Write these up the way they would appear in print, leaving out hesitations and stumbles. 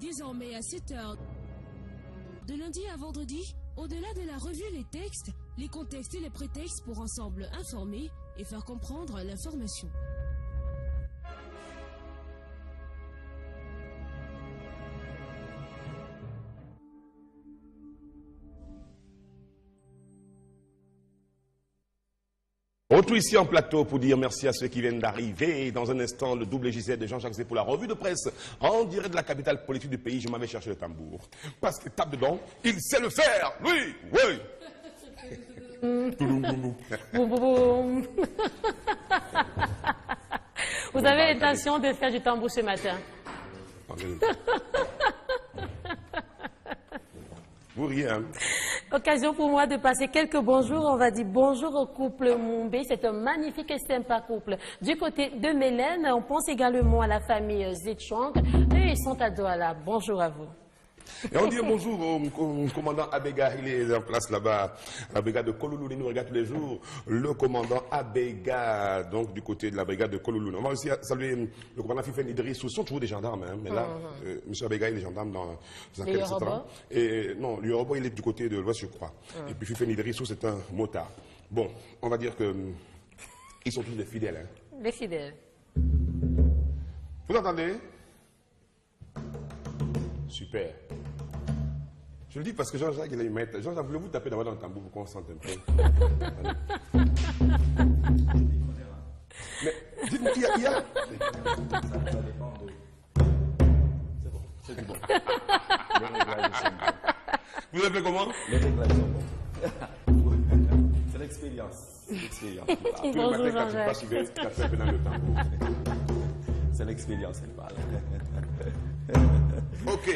Désormais à 7h, de lundi à vendredi, au-delà de la revue Les Textes, les contextes et les prétextes pour ensemble informer et faire comprendre l'information. Retour ici en plateau pour dire merci à ceux qui viennent d'arriver. Dans un instant, le double JZ de Jean-Jacques Zé pour la revue de presse. En direct de la capitale politique du pays, je m'avais cherché le tambour. Parce que tape dedans, il sait le faire. Oui, oui. Vous avez l'intention de faire du tambour ce matin? Vous riez, hein? Occasion pour moi de passer quelques bonjours. On va dire bonjour au couple Moumbé. C'est un magnifique et sympa couple. Du côté de Mélène, on pense également à la famille Zitchang. Et ils sont à Douala. Bonjour à vous. Et on dit bonjour au commandant Abega, il est en place là-bas, la brigade de Kouloulou, il nous regarde tous les jours, le commandant Abega, donc du côté de la brigade de Kouloulou. On va aussi saluer le commandant Fifen Idriss, ce sont toujours des gendarmes, hein, mais là, M. Abega, il est gendarme dans un Yoruba. Et non, le Yoruba, il est du côté de l'Ouest, je crois. Et puis Fifen Idriss, c'est un motard. Bon, on va dire que ils sont tous des fidèles. Hein. Des fidèles. Vous entendez? Super. Je le dis parce que Jean-Jacques, il a une maître. Jean-Jacques, voulez-vous taper dans le tambour pour qu'on sente un peu? Mais dites-moi, il y a... Ça dépend de... C'est bon, c'est bon. Vous appelez comment? Les réglages sont bons. C'est l'expérience. Bonjour Jean-Jacques. C'est l'expérience qui parle. Ok,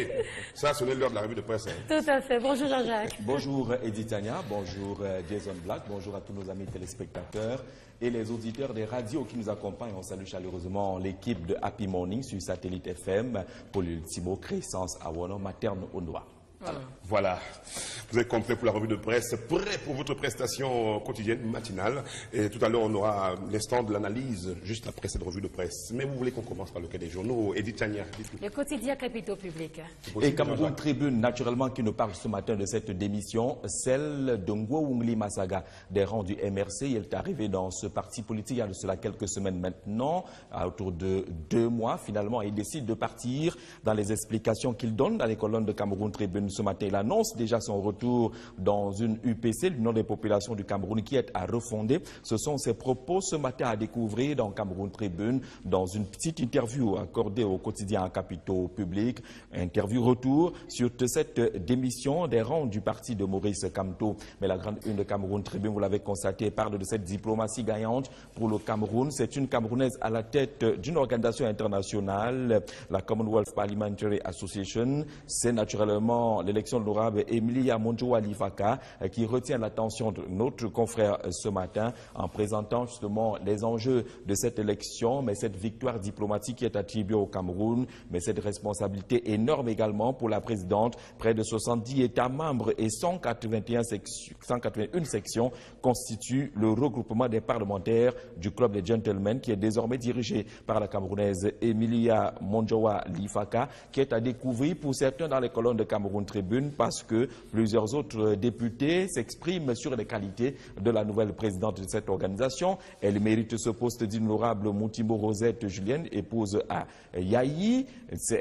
ça a sonné l'heure de la revue de presse. Hein. Tout à fait. Bonjour Jean-Jacques. Bonjour Edith Tania, bonjour Jason Black, bonjour à tous nos amis téléspectateurs et les auditeurs des radios qui nous accompagnent. On salue chaleureusement l'équipe de Happy Morning sur Satellite FM pour l'ultimo Crescence à Wono Materne Ondoa. Voilà, vous êtes complet pour la revue de presse, prêt pour votre prestation quotidienne, matinale. Et tout à l'heure, on aura l'instant de l'analyse juste après cette revue de presse. Mais vous voulez qu'on commence par lequel des journaux? Edith Tania, dites-nous. Le quotidien Capitaux Public. Et Cameroun Tribune, naturellement, qui nous parle ce matin de cette démission, celle de Ngououngli Massaga, des rangs du MRC. Il est arrivé dans ce parti politique il y a de cela quelques semaines maintenant, autour de 2 mois. Finalement, il décide de partir. Dans les explications qu'il donne dans les colonnes de Cameroun Tribune ce matin, il annonce déjà son retour dans une UPC, l'Union des populations du Cameroun, qui est à refonder. Ce sont ses propos ce matin à découvrir dans Cameroun Tribune, dans une petite interview accordée au quotidien Capitaux Public. Interview retour sur cette démission des rangs du parti de Maurice Kamto. Mais la grande une de Cameroun Tribune, vous l'avez constaté, parle de cette diplomatie gagnante pour le Cameroun. C'est une Camerounaise à la tête d'une organisation internationale, la Commonwealth Parliamentary Association. C'est naturellement l'élection de l'honorable Emilia Monjowa Lifaka qui retient l'attention de notre confrère ce matin en présentant justement les enjeux de cette élection, mais cette victoire diplomatique qui est attribuée au Cameroun, mais cette responsabilité énorme également pour la présidente. Près de 70 États membres et 181 sections constituent le regroupement des parlementaires du club des gentlemen qui est désormais dirigé par la Camerounaise Emilia Monjowa Lifaka, qui est à découvrir pour certains dans les colonnes de Cameroun Tribune parce que plusieurs autres députés s'expriment sur les qualités de la nouvelle présidente de cette organisation. Elle mérite ce poste d'honorable Moutimbo Rosette Julienne, épouse à Yahi.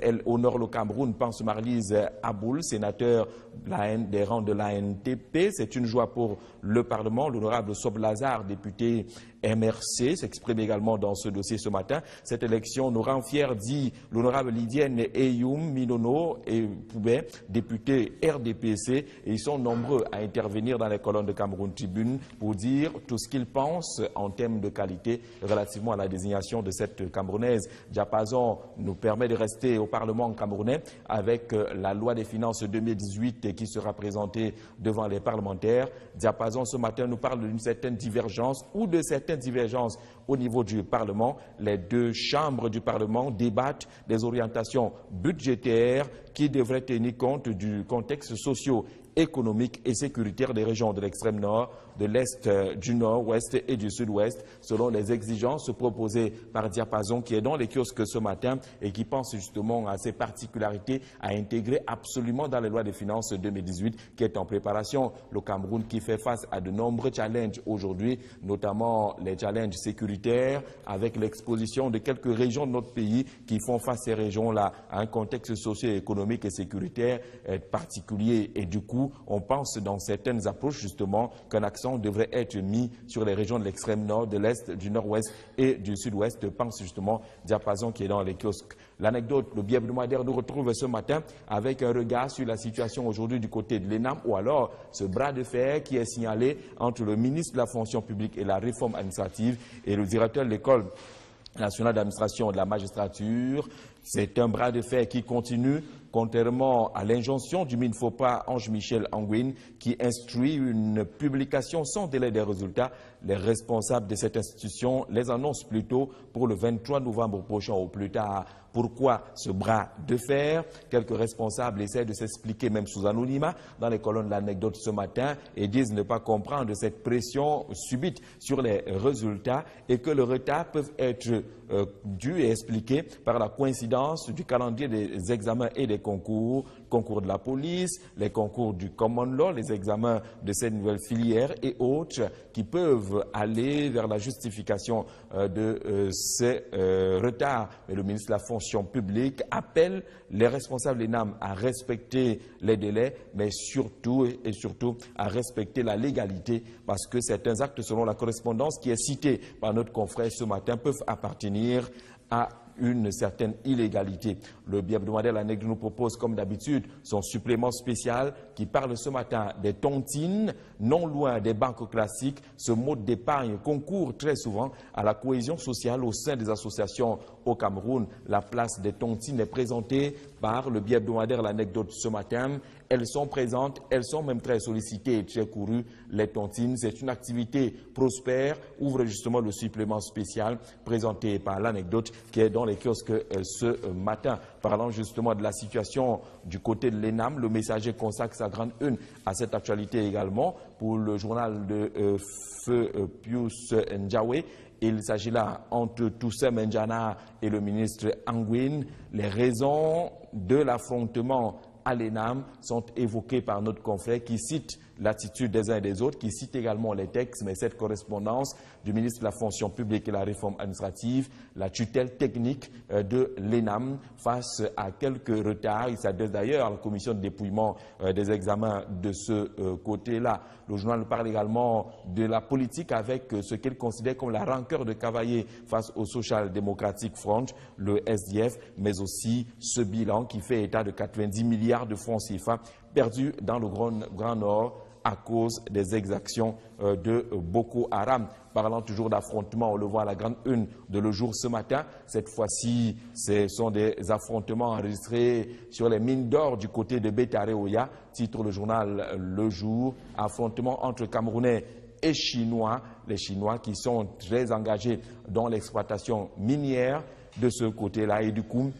Elle honore le Cameroun, pense Marlise Aboul, sénateur des rangs de l'ANTP. C'est une joie pour le Parlement. L'honorable Sob Lazare, député MRC, s'exprime également dans ce dossier ce matin. Cette élection nous rend fiers, dit l'honorable Lydienne Eyoum Minono et Poubet, député RDPC, et ils sont nombreux à intervenir dans les colonnes de Cameroun Tribune pour dire tout ce qu'ils pensent en termes de qualité relativement à la désignation de cette Camerounaise. Diapason nous permet de rester au Parlement camerounais avec la loi des finances 2018 qui sera présentée devant les parlementaires. Diapason ce matin nous parle d'une certaine divergence ou de certaines divergences au niveau du Parlement. Les deux chambres du Parlement débattent des orientations budgétaires qui devraient tenir compte du contexte socio-économique et sécuritaire des régions de l'extrême nord de l'Est, du Nord-Ouest et du Sud-Ouest, selon les exigences proposées par Diapason, qui est dans les kiosques ce matin et qui pense justement à ses particularités à intégrer absolument dans les lois des finances 2018 qui est en préparation. Le Cameroun qui fait face à de nombreux challenges aujourd'hui, notamment les challenges sécuritaires avec l'exposition de quelques régions de notre pays qui font face ces régions-là à un contexte socio-économique et sécuritaire particulier. Et du coup, on pense dans certaines approches justement qu'un accent devrait être mis sur les régions de l'extrême nord, de l'est, du nord-ouest et du sud-ouest. Pense justement Diapason qui est dans les kiosques. L'anecdote, le biais hebdomadaire nous retrouve ce matin avec un regard sur la situation aujourd'hui du côté de l'ENAM ou alors ce bras de fer qui est signalé entre le ministre de la fonction publique et la réforme administrative et le directeur de l'école nationale d'administration de la magistrature. C'est un bras de fer qui continue, contrairement à l'injonction du MINFOPA Ange-Michel Anguine, qui instruit une publication sans délai des résultats. Les responsables de cette institution les annoncent plutôt pour le 23 novembre prochain au plus tard. Pourquoi ce bras de fer? Quelques responsables essaient de s'expliquer, même sous anonymat, dans les colonnes de l'anecdote ce matin, et disent ne pas comprendre cette pression subite sur les résultats et que le retard peut être dû et expliqué par la coïncidence du calendrier des examens et des concours, concours de la police, les concours du common law, les examens de cette nouvelle filière et autres qui peuvent aller vers la justification de ces retards. Mais le ministre de la fonction publique appelle les responsables ENAM à respecter les délais, mais surtout et surtout à respecter la légalité, parce que certains actes, selon la correspondance qui est citée par notre confrère ce matin, peuvent appartenir à une certaine illégalité. Le biais hebdomadaire La Nègre nous propose, comme d'habitude, son supplément spécial qui parle ce matin des tontines. Non loin des banques classiques, ce mode d'épargne concourt très souvent à la cohésion sociale au sein des associations au Cameroun. La place des tontines est présentée par le biais hebdomadaire L'Anecdote ce matin. Elles sont présentes, elles sont même très sollicitées et très courues, les tontines. C'est une activité prospère, ouvre justement le supplément spécial présenté par L'Anecdote qui est dans les kiosques ce matin. Parlant justement de la situation du côté de l'ENAM, le Messager consacre sa grande une à cette actualité également pour le journal de Feu Pius Ndjawe. Il s'agit là entre Toussaint Menjana et le ministre Anguine. Les raisons de l'affrontement à l'ENAM sont évoquées par notre confrère qui cite l'attitude des uns et des autres, qui cite également les textes, mais cette correspondance du ministre de la fonction publique et la réforme administrative, la tutelle technique de l'ENAM face à quelques retards. Il s'adresse d'ailleurs à la commission de dépouillement des examens de ce côté-là. Le journal parle également de la politique avec ce qu'il considère comme la rancœur de Cavaillé face au Social Democratic Front, le SDF, mais aussi ce bilan qui fait état de 90 milliards de francs CFA perdus dans le Grand Nord à cause des exactions de Boko Haram. Parlant toujours d'affrontements, on le voit à la grande une de Le Jour ce matin. Cette fois-ci, ce sont des affrontements enregistrés sur les mines d'or du côté de Bétaré-Oya, titre le journal Le Jour. Affrontements entre Camerounais et Chinois, les Chinois qui sont très engagés dans l'exploitation minière de ce côté-là. Et du coup,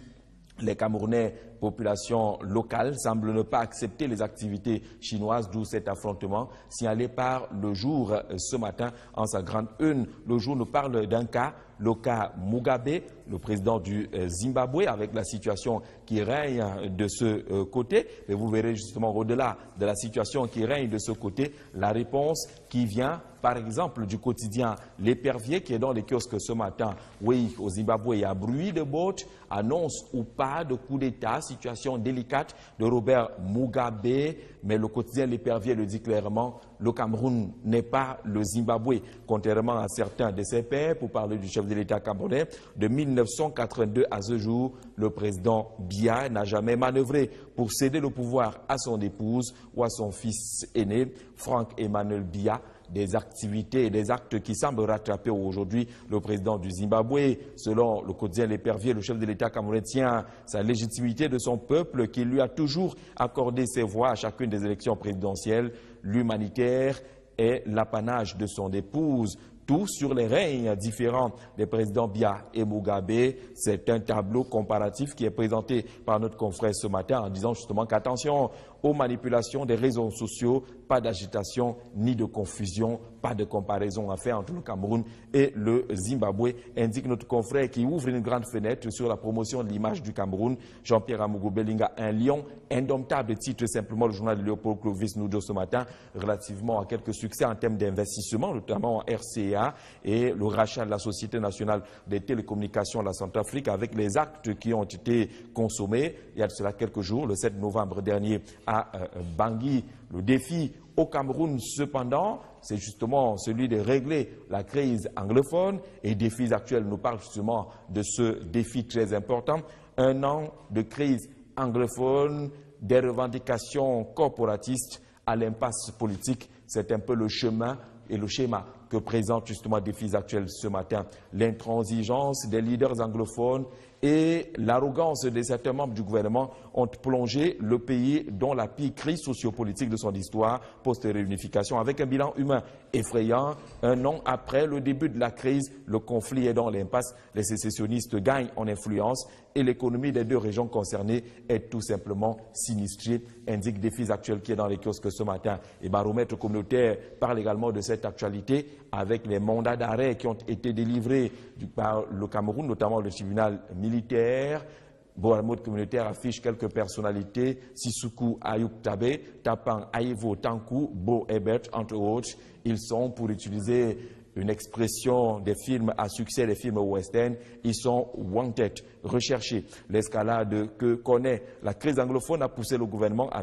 les Camerounais, population locale, semblent ne pas accepter les activités chinoises, d'où cet affrontement signalé par Le Jour ce matin en sa grande une. Le Jour nous parle d'un cas, le cas Mugabe, le président du Zimbabwe, avec la situation qui règne de ce côté. Mais vous verrez justement au-delà de la situation qui règne de ce côté, la réponse qui vient, par exemple, du quotidien L'Épervier, qui est dans les kiosques ce matin. Oui, au Zimbabwe, il y a bruit de bottes, annonce ou pas de coup d'État, situation délicate de Robert Mugabe, mais le quotidien L'Épervier le dit clairement, le Cameroun n'est pas le Zimbabwe, contrairement à certains de ses pairs. Pour parler du chef de l'État camerounais, de 1982 à ce jour, le président Biya n'a jamais manœuvré pour céder le pouvoir à son épouse ou à son fils aîné, Frank Emmanuel Biya. Des activités et des actes qui semblent rattraper aujourd'hui le président du Zimbabwe. Selon le quotidien L'Épervier, le chef de l'État camerounais tient sa légitimité de son peuple qui lui a toujours accordé ses voix à chacune des élections présidentielles. L'humanitaire est l'apanage de son épouse. tout sur les règnes différents des présidents Biya et Mugabe. C'est un tableau comparatif qui est présenté par notre confrère ce matin en disant justement qu'attention aux manipulations des réseaux sociaux, pas d'agitation ni de confusion, pas de comparaison à faire entre le Cameroun et le Zimbabwe, indique notre confrère qui ouvre une grande fenêtre sur la promotion de l'image du Cameroun. Jean-Pierre Amougou Belinga, un lion indomptable, titre simplement le journal de Léopold Clovis Noudio ce matin, relativement à quelques succès en termes d'investissement, notamment en RCA et le rachat de la Société nationale des télécommunications de la Centrafrique avec les actes qui ont été consommés il y a de cela quelques jours, le 7 novembre dernier à Bangui. Le défi au Cameroun, cependant, c'est justement celui de régler la crise anglophone et défis actuels nous parlent justement de ce défi très important. Un an de crise anglophone, des revendications corporatistes à l'impasse politique, c'est un peu le chemin et le schéma que présente justement défis actuels ce matin. L'intransigeance des leaders anglophones et l'arrogance de certains membres du gouvernement ont plongé le pays dans la pire crise sociopolitique de son histoire post-réunification, avec un bilan humain effrayant. Un an après le début de la crise, le conflit est dans l'impasse, les sécessionnistes gagnent en influence et l'économie des deux régions concernées est tout simplement sinistrée, indique Défis actuels qui est dans les kiosques ce matin. Et Baromètre communautaire parle également de cette actualité avec les mandats d'arrêt qui ont été délivrés par le Cameroun, notamment le tribunal militaire. Baromètre communautaire affiche quelques personnalités, Sissoukou Ayoub Tabé, Tapang Aïvo Tankou, Bo Ebert, entre autres. Ils sont, pour utiliser une expression des films à succès, des films western, ils sont wanted, recherchés. L'escalade que connaît la crise anglophone a poussé le gouvernement à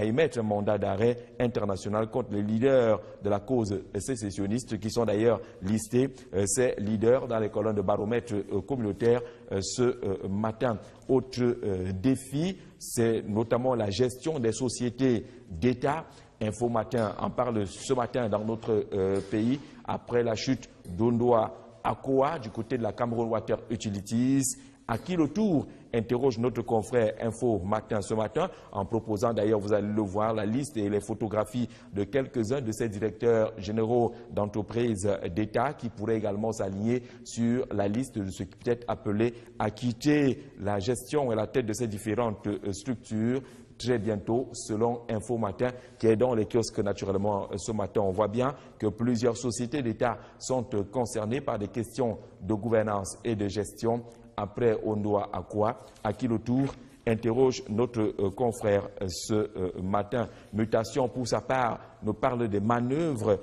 émettre un mandat d'arrêt international contre les leaders de la cause sécessionniste qui sont d'ailleurs listés, ces leaders, dans les colonnes de Baromètre communautaire ce matin. Autre défi, c'est notamment la gestion des sociétés d'État. Info Matin en parle ce matin dans notre pays après la chute d'Ondoa Akoa du côté de la Cameroun Water Utilities. À qui le tour interroge notre confrère Info Matin ce matin en proposant d'ailleurs, vous allez le voir, la liste et les photographies de quelques-uns de ces directeurs généraux d'entreprises d'État qui pourraient également s'aligner sur la liste de ce qui peut être appelé à quitter la gestion et la tête de ces différentes structures très bientôt, selon Info Matin, qui est dans les kiosques naturellement ce matin. On voit bien que plusieurs sociétés d'État sont concernées par des questions de gouvernance et de gestion. Après Ondoa Akoa, à qui le tour interroge notre confrère ce matin. Mutation, pour sa part, nous parle des manœuvres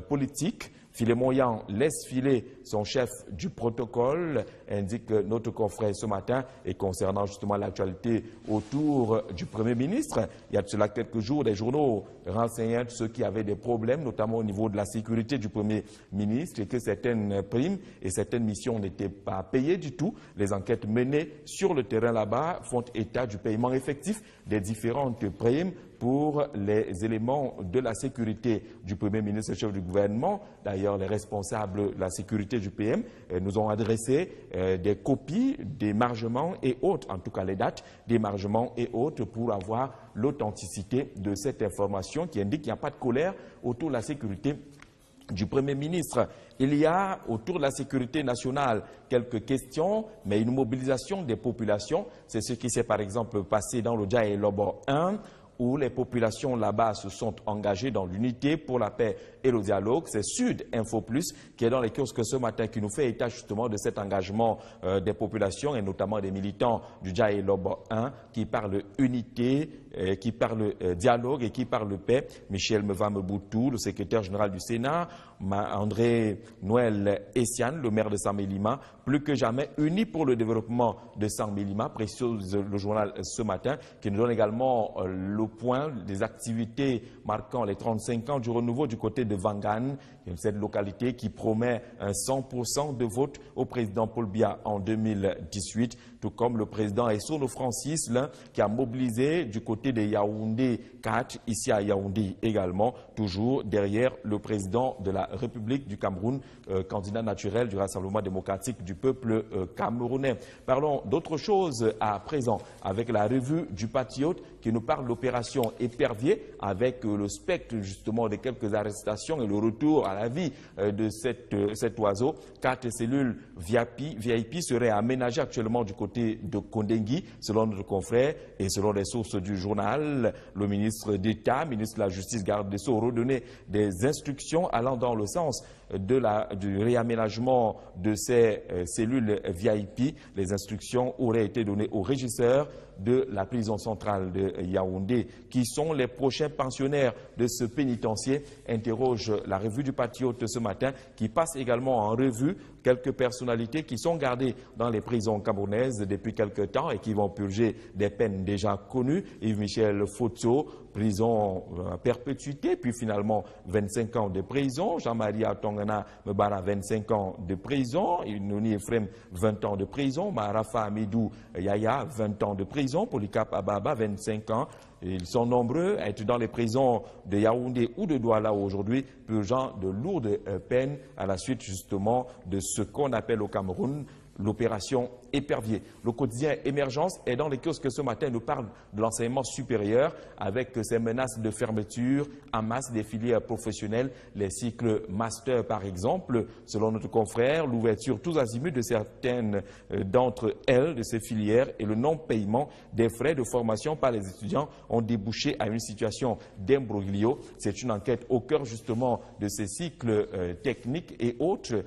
politiques. Philémon Yan laisse filer son chef du protocole, indique notre confrère ce matin, et concernant justement l'actualité autour du Premier ministre. Il y a de cela quelques jours, des journaux renseignant ceux qui avaient des problèmes, notamment au niveau de la sécurité du Premier ministre, et que certaines primes et certaines missions n'étaient pas payées du tout. Les enquêtes menées sur le terrain là-bas font état du paiement effectif des différentes primes pour les éléments de la sécurité du Premier ministre et chef du gouvernement. D'ailleurs, les responsables de la sécurité du PM nous ont adressé des copies d'émargements et autres, en tout cas les dates d'émargements et autres, pour avoir l'authenticité de cette information qui indique qu'il n'y a pas de colère autour de la sécurité du Premier ministre. Il y a autour de la sécurité nationale quelques questions, mais une mobilisation des populations. C'est ce qui s'est par exemple passé dans le Dja et Lobo 1, où les populations là-bas se sont engagées dans l'unité pour la paix et le dialogue. C'est Sud Info Plus qui est dans les kiosques ce matin qui nous fait état justement de cet engagement des populations et notamment des militants du Dja et Lobo 1 qui parlent unité, qui parlent dialogue et qui parlent paix. Michel Mevameboutou, le secrétaire général du Sénat, André Noël Essiane, le maire de Saint-Mélima, plus que jamais unis pour le développement de Saint-Mélima, précise le journal ce matin, qui nous donne également le point des activités marquant les 35 ans du renouveau du côté de Vangan, cette localité qui promet un 100% de vote au président Paul Biya en 2018, tout comme le président Essono Francis, qui a mobilisé du côté côté de Yaoundé 4, ici à Yaoundé également, toujours derrière le président de la République du Cameroun, candidat naturel du Rassemblement démocratique du peuple camerounais. Parlons d'autre chose à présent avec la revue du Patriote qui nous parle de l'opération Épervier avec le spectre justement de quelques arrestations et le retour à la vie de cet oiseau. 4 cellules VIP seraient aménagées actuellement du côté de Kondengui, selon notre confrère et selon les sources du journal. Le ministre d'État, ministre de la Justice, garde des Sceaux, a redonné des instructions allant dans le sens du réaménagement de ces cellules VIP. Les instructions auraient été données aux régisseurs de la prison centrale de Yaoundé. Qui sont les prochains pensionnaires de ce pénitencier? Interroge la revue du Patriote ce matin, qui passe également en revue quelques personnalités qui sont gardées dans les prisons camerounaises depuis quelque temps et qui vont purger des peines déjà connues. Yves-Michel Fotso, prison à perpétuité, puis finalement 25 ans de prison. Jean-Marie Atongana Mbara, 25 ans de prison. Nouni Efrem, 20 ans de prison. Marafa Amidou Yaya, 20 ans de prison. Polycarpe Ababa, 25 ans. Ils sont nombreux à être dans les prisons de Yaoundé ou de Douala aujourd'hui, purgeant de lourdes peines à la suite justement de ce qu'on appelle au Cameroun l'opération Épervier. Le quotidien Émergence est dans les kiosques ce matin, nous parle de l'enseignement supérieur avec ces menaces de fermeture en masse des filières professionnelles, les cycles master par exemple. Selon notre confrère, l'ouverture tous azimuts de certaines d'entre elles, de ces filières, et le non-paiement des frais de formation par les étudiants ont débouché à une situation d'imbroglio. C'est une enquête au cœur justement de ces cycles techniques et autres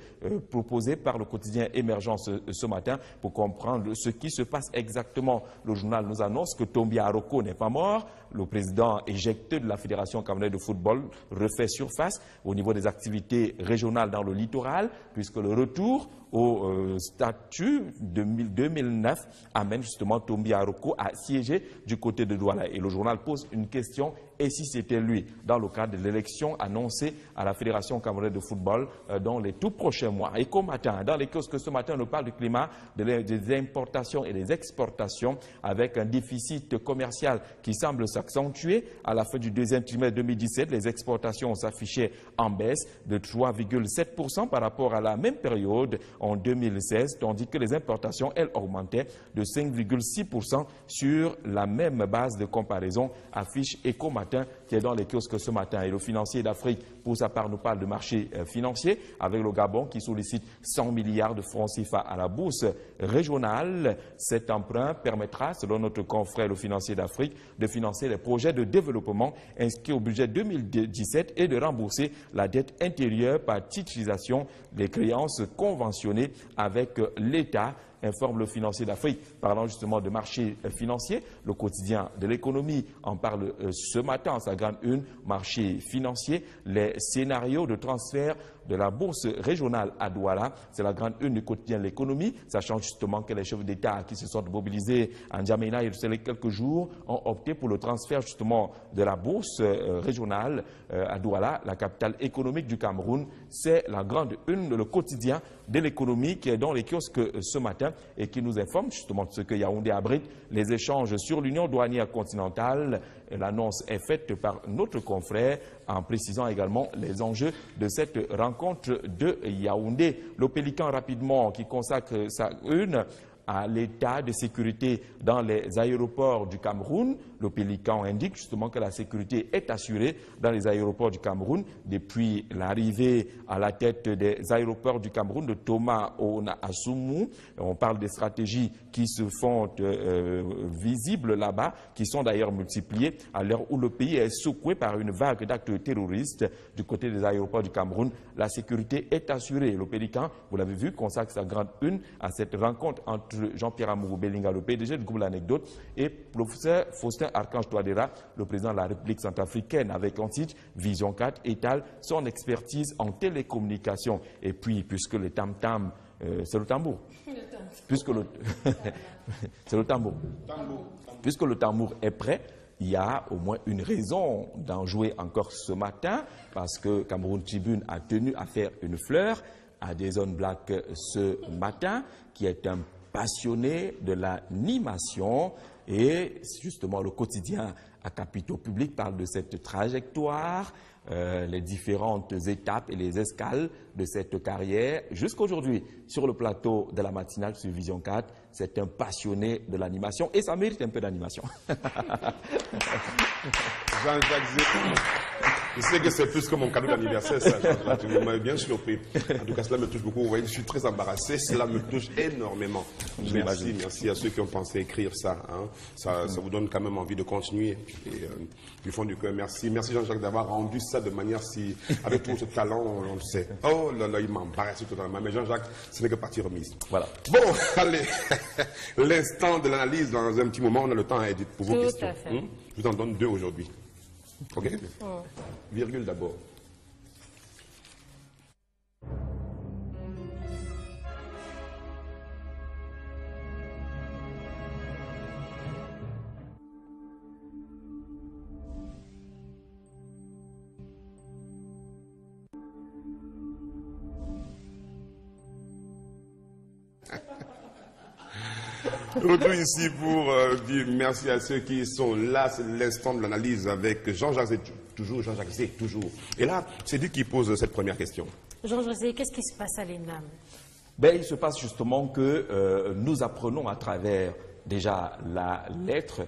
proposés par le quotidien Émergence ce matin pour comprendre ce qui se passe exactement. Le journal nous annonce que Tombi Aroko n'est pas mort. Le président éjecté de la Fédération camerounaise de football refait surface au niveau des activités régionales dans le littoral, puisque le retour au statut de 2009 amène justement Tombi Aroko à siéger du côté de Douala. Et le journal pose une question: et si c'était lui, dans le cadre de l'élection annoncée à la Fédération camerounaise de football dans les tout prochains mois? Éco Matin, dans les kiosques ce matin, on nous parle du climat des importations et des exportations avec un déficit commercial qui semble s'accentuer. À la fin du deuxième trimestre 2017, les exportations s'affichaient en baisse de 3,7% par rapport à la même période en 2016, tandis que les importations, elles, augmentaient de 5,6% sur la même base de comparaison, affiche Éco Matin qui est dans les kiosques ce matin. Et le financier d'Afrique, pour sa part, nous parle de marché financier avec le Gabon qui sollicite 100 milliards de francs CFA à la bourse régionale. Cet emprunt permettra, selon notre confrère le financier d'Afrique, de financer les projets de développement inscrits au budget 2017 et de rembourser la dette intérieure par titrisation des créances conventionnées avec l'État, informe le financier d'Afrique. Parlant justement de marché financier, le quotidien de l'économie en parle ce matin, sa grande une, marché financier, les scénarios de transfert de la bourse régionale à Douala. C'est la grande une du quotidien de l'économie, sachant justement que les chefs d'État qui se sont mobilisés en Djamena il y a quelques jours ont opté pour le transfert justement de la bourse régionale à Douala, la capitale économique du Cameroun. C'est la grande une de le quotidien de l'économie qui est dans les kiosques ce matin et qui nous informe justement de ce que Yaoundé abrite, les échanges sur l'union douanière continentale. L'annonce est faite par notre confrère en précisant également les enjeux de cette rencontre de Yaoundé. Le Pélican rapidement qui consacre sa une à l'état de sécurité dans les aéroports du Cameroun. Le Pélican indique justement que la sécurité est assurée dans les aéroports du Cameroun depuis l'arrivée à la tête des aéroports du Cameroun de Thomas Ona Assoumou. On parle des stratégies qui se font visibles là-bas, qui sont d'ailleurs multipliées à l'heure où le pays est secoué par une vague d'actes terroristes du côté des aéroports du Cameroun. La sécurité est assurée. Le Pélican, vous l'avez vu, consacre sa grande une à cette rencontre entre Jean-Pierre Amourou Belinga, le PDG du groupe L'Anecdote, et professeur Faustin Archange Touadéra, le président de la République centrafricaine, avec en titre Vision 4 étale son expertise en télécommunication. Et puis, puisque le tam-tam, c'est le tambour. Puisque le c'est le tambour. Puisque le tambour est prêt, il y a au moins une raison d'en jouer encore ce matin, parce que Cameroun Tribune a tenu à faire une fleur à des zones black ce matin, qui est un passionné de l'animation et justement le quotidien à Capitaux Public parle de cette trajectoire, les différentes étapes et les escales de cette carrière. Jusqu'aujourd'hui, sur le plateau de la matinale sur Vision 4, c'est un passionné de l'animation et ça mérite un peu d'animation. Jean-Jacques Zé, je sais que c'est plus que mon cadeau d'anniversaire, ça. Tu m'as bien surpris. En tout cas, cela me touche beaucoup. Vous voyez, je suis très embarrassé. Cela me touche énormément. Merci à ceux qui ont pensé écrire ça. Hein. Ça vous donne quand même envie de continuer. Et, du fond du cœur, merci. Merci Jean-Jacques d'avoir rendu ça de manière si, avec tout ce talent, on le sait. Oh là là, il m'embarrasse totalement. Mais Jean-Jacques, ce n'est que partie remise. Voilà. Bon, allez. L'instant de l'analyse, dans un petit moment, on a le temps pour vos questions. Tout à fait. Je vous en donne 2 aujourd'hui. OK? Virgule d'abord. Retour ici pour dire merci à ceux qui sont là. C'est l'instant de l'analyse avec Jean-Jacques Zé, toujours. Et là, c'est lui qui pose cette première question. Jean-José, qu'est-ce qui se passe à l'ENAM? Ben, il se passe justement que nous apprenons à travers déjà la lettre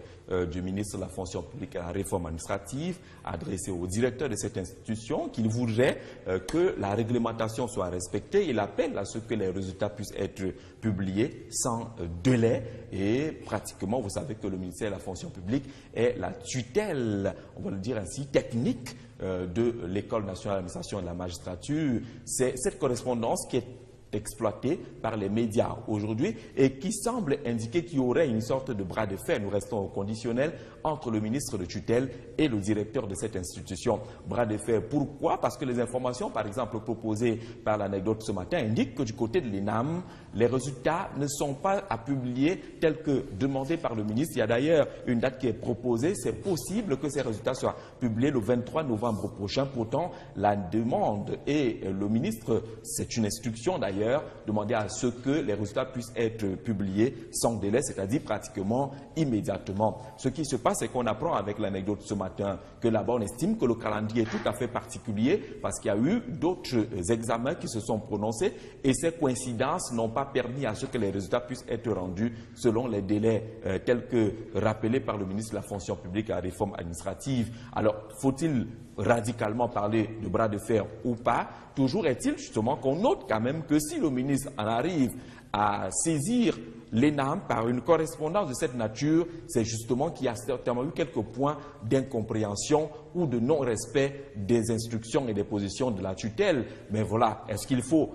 du ministre de la fonction publique et de la réforme administrative adressée au directeur de cette institution qu'il voudrait que la réglementation soit respectée. Il appelle à ce que les résultats puissent être publiés sans délai et pratiquement, vous savez que le ministère de la fonction publique est la tutelle, on va le dire ainsi, technique de l'École nationale d'administration et de la magistrature. C'est cette correspondance qui est exploité par les médias aujourd'hui et qui semble indiquer qu'il y aurait une sorte de bras de fer, nous restons au conditionnel, entre le ministre de tutelle et le directeur de cette institution. Bras de fer, pourquoi? Parce que les informations, par exemple, proposées par l'anecdote ce matin, indiquent que du côté de l'ENAM, les résultats ne sont pas à publier tels que demandés par le ministre. Il y a d'ailleurs une date qui est proposée. C'est possible que ces résultats soient publiés le 23 novembre prochain. Pourtant, la demande et le ministre, c'est une instruction d'ailleurs, demander à ce que les résultats puissent être publiés sans délai, c'est-à-dire pratiquement immédiatement. Ce qui se passe, c'est qu'on apprend avec l'anecdote ce matin que là-bas, on estime que le calendrier est tout à fait particulier parce qu'il y a eu d'autres examens qui se sont prononcés et ces coïncidences n'ont pas permis à ce que les résultats puissent être rendus selon les délais tels que rappelés par le ministre de la fonction publique et de la réforme administrative. Alors, faut-il radicalement parler de bras de fer ou pas? Toujours est-il justement qu'on note quand même que si le ministre en arrive à saisir l'ENAM par une correspondance de cette nature, c'est justement qu'il y a certainement eu quelques points d'incompréhension ou de non-respect des instructions et des positions de la tutelle. Mais voilà, est-ce qu'il faut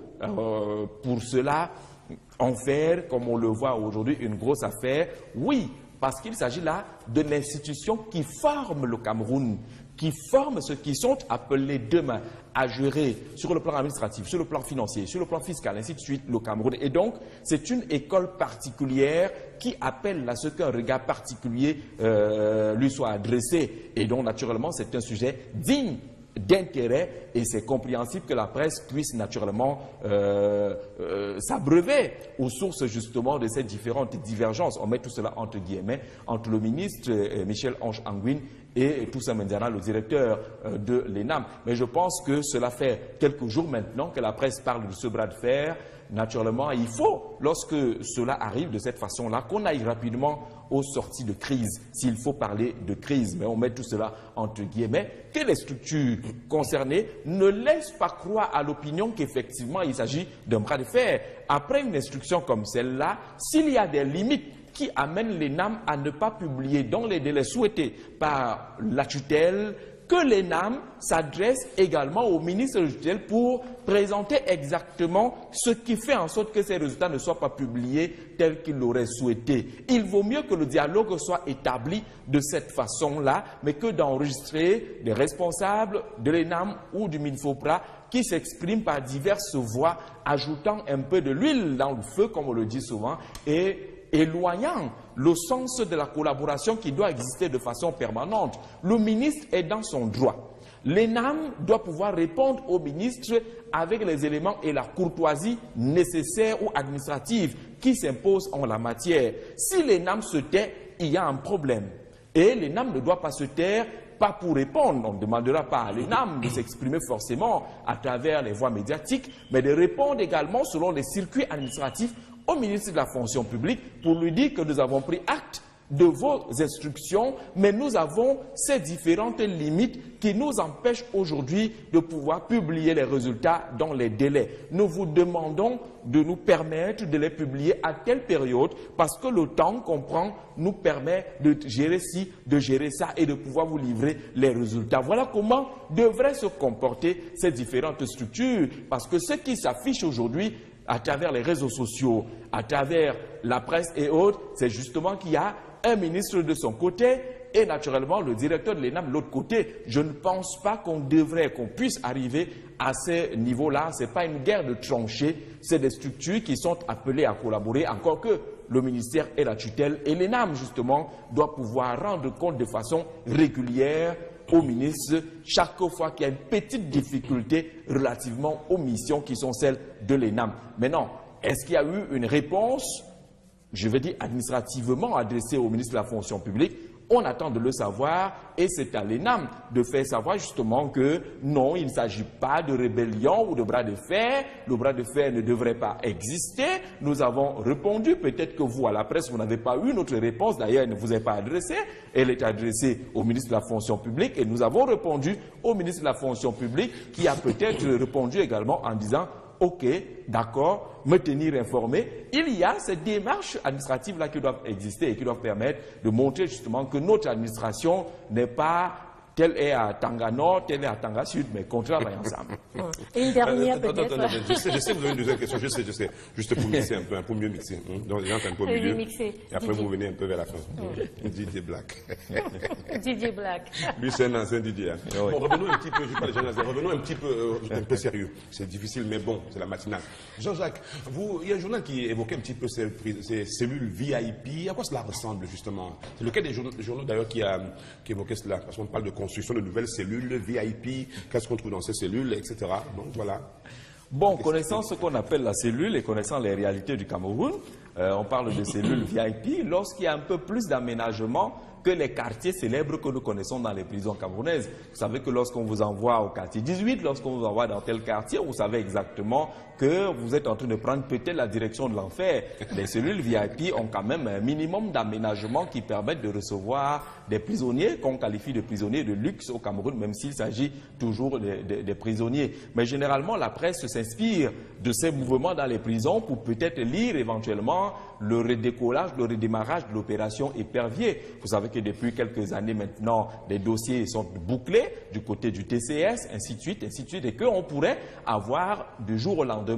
pour cela en faire, comme on le voit aujourd'hui, une grosse affaire? Oui, parce qu'il s'agit là de l'institution qui forme le Cameroun, qui forment ceux qui sont appelés demain à gérer sur le plan administratif, sur le plan financier, sur le plan fiscal, ainsi de suite, le Cameroun. Et donc, c'est une école particulière qui appelle à ce qu'un regard particulier lui soit adressé. Et donc, naturellement, c'est un sujet digne d'intérêt et c'est compréhensible que la presse puisse naturellement s'abreuver aux sources justement de ces différentes divergences. On met tout cela entre guillemets entre le ministre Michel-Ange Anguine et Toussaint Mendiana, le directeur de l'ENAM. Mais je pense que cela fait quelques jours maintenant que la presse parle de ce bras de fer. Naturellement, il faut, lorsque cela arrive de cette façon-là, qu'on aille rapidement aux sorties de crise, s'il faut parler de crise. Mais on met tout cela entre guillemets, que les structures concernées ne laissent pas croire à l'opinion qu'effectivement il s'agit d'un bras de fer. Après une instruction comme celle-là, s'il y a des limites qui amènent l'ENAM à ne pas publier dans les délais souhaités par la tutelle, que l'ENAM s'adresse également au ministre de la tutelle pour présenter exactement ce qui fait en sorte que ces résultats ne soient pas publiés tels qu'il l'aurait souhaité. Il vaut mieux que le dialogue soit établi de cette façon-là, mais que d'enregistrer des responsables de l'ENAM ou du MINFOPRA qui s'expriment par diverses voix, ajoutant un peu de l'huile dans le feu, comme on le dit souvent, et éloignant le sens de la collaboration qui doit exister de façon permanente. Le ministre est dans son droit L'ENAM doit pouvoir répondre au ministre avec les éléments et la courtoisie nécessaires ou administrative qui s'imposent en la matière. Si l'ENAM se tait, il y a un problème. Et l'ENAM ne doit pas se taire, pas pour répondre. On ne demandera pas à l'ENAM de s'exprimer forcément à travers les voies médiatiques, mais de répondre également selon les circuits administratifs au ministre de la fonction publique pour lui dire que nous avons pris acte de vos instructions, mais nous avons ces différentes limites qui nous empêchent aujourd'hui de pouvoir publier les résultats dans les délais. Nous vous demandons de nous permettre de les publier à telle période parce que le temps qu'on prend nous permet de gérer ci, de gérer ça et de pouvoir vous livrer les résultats. Voilà comment devraient se comporter ces différentes structures parce que ce qui s'affiche aujourd'hui à travers les réseaux sociaux, à travers la presse et autres, c'est justement qu'il y a un ministre de son côté et naturellement le directeur de l'ENAM de l'autre côté. Je ne pense pas qu'on puisse arriver à ce niveau-là. Ce n'est pas une guerre de tranchées, c'est des structures qui sont appelées à collaborer, encore que le ministère et la tutelle et l'ENAM justement doit pouvoir rendre compte de façon régulière au ministre chaque fois qu'il y a une petite difficulté relativement aux missions qui sont celles de l'ENAM. Maintenant, est-ce qu'il y a eu une réponse, je vais dire administrativement adressée au ministre de la fonction publique? On attend de le savoir et c'est à l'ENAM de faire savoir justement que non, il ne s'agit pas de rébellion ou de bras de fer. Le bras de fer ne devrait pas exister. Nous avons répondu. Peut-être que vous, à la presse, vous n'avez pas eu notre réponse. D'ailleurs, elle ne vous est pas adressée. Elle est adressée au ministre de la fonction publique et nous avons répondu au ministre de la fonction publique qui a peut-être répondu également en disant « Ok, d'accord, me tenir informé ». Il y a ces démarches administratives-là qui doivent exister et qui doivent permettre de montrer justement que notre administration n'est pas telle est à Tanga Nord, telle est à Tanga Sud, mais qu'on travaille ensemble. Et une dernière peut-être. Je sais, vous avez une deuxième question, je sais. Juste pour mixer un peu, pour mieux mixer. Donc, les gens un peu au milieu. Et après, vous venez un peu vers la fin. Didier Black. Didier Black. Lui, c'est un ancien Didier. Bon, revenons un petit peu, je parle de revenons un peu sérieux. C'est difficile, mais bon, c'est la matinale. Jean-Jacques, il y a un journal qui évoquait un petit peu ces cellules VIP. À quoi cela ressemble, justement? C'est lequel des journaux, d'ailleurs, qui évoquait cela? Parce qu'on parle de construction de nouvelles cellules VIP, qu'est-ce qu'on trouve dans ces cellules, etc. Donc voilà. Bon, connaissant ce qu'on appelle la cellule et connaissant les réalités du Cameroun, on parle de cellules VIP lorsqu'il y a un peu plus d'aménagement que les quartiers célèbres que nous connaissons dans les prisons camerounaises. Vous savez que lorsqu'on vous envoie au quartier 18, lorsqu'on vous envoie dans tel quartier, vous savez exactement que vous êtes en train de prendre peut-être la direction de l'enfer. Les cellules VIP ont quand même un minimum d'aménagement qui permettent de recevoir des prisonniers qu'on qualifie de prisonniers de luxe au Cameroun, même s'il s'agit toujours des prisonniers. Mais généralement, la presse s'inspire de ces mouvements dans les prisons pour peut-être lire éventuellement le redécollage, le redémarrage de l'opération Épervier. Vous savez que depuis quelques années maintenant, les dossiers sont bouclés du côté du TCS, ainsi de suite, et qu'on pourrait avoir du jour au lendemain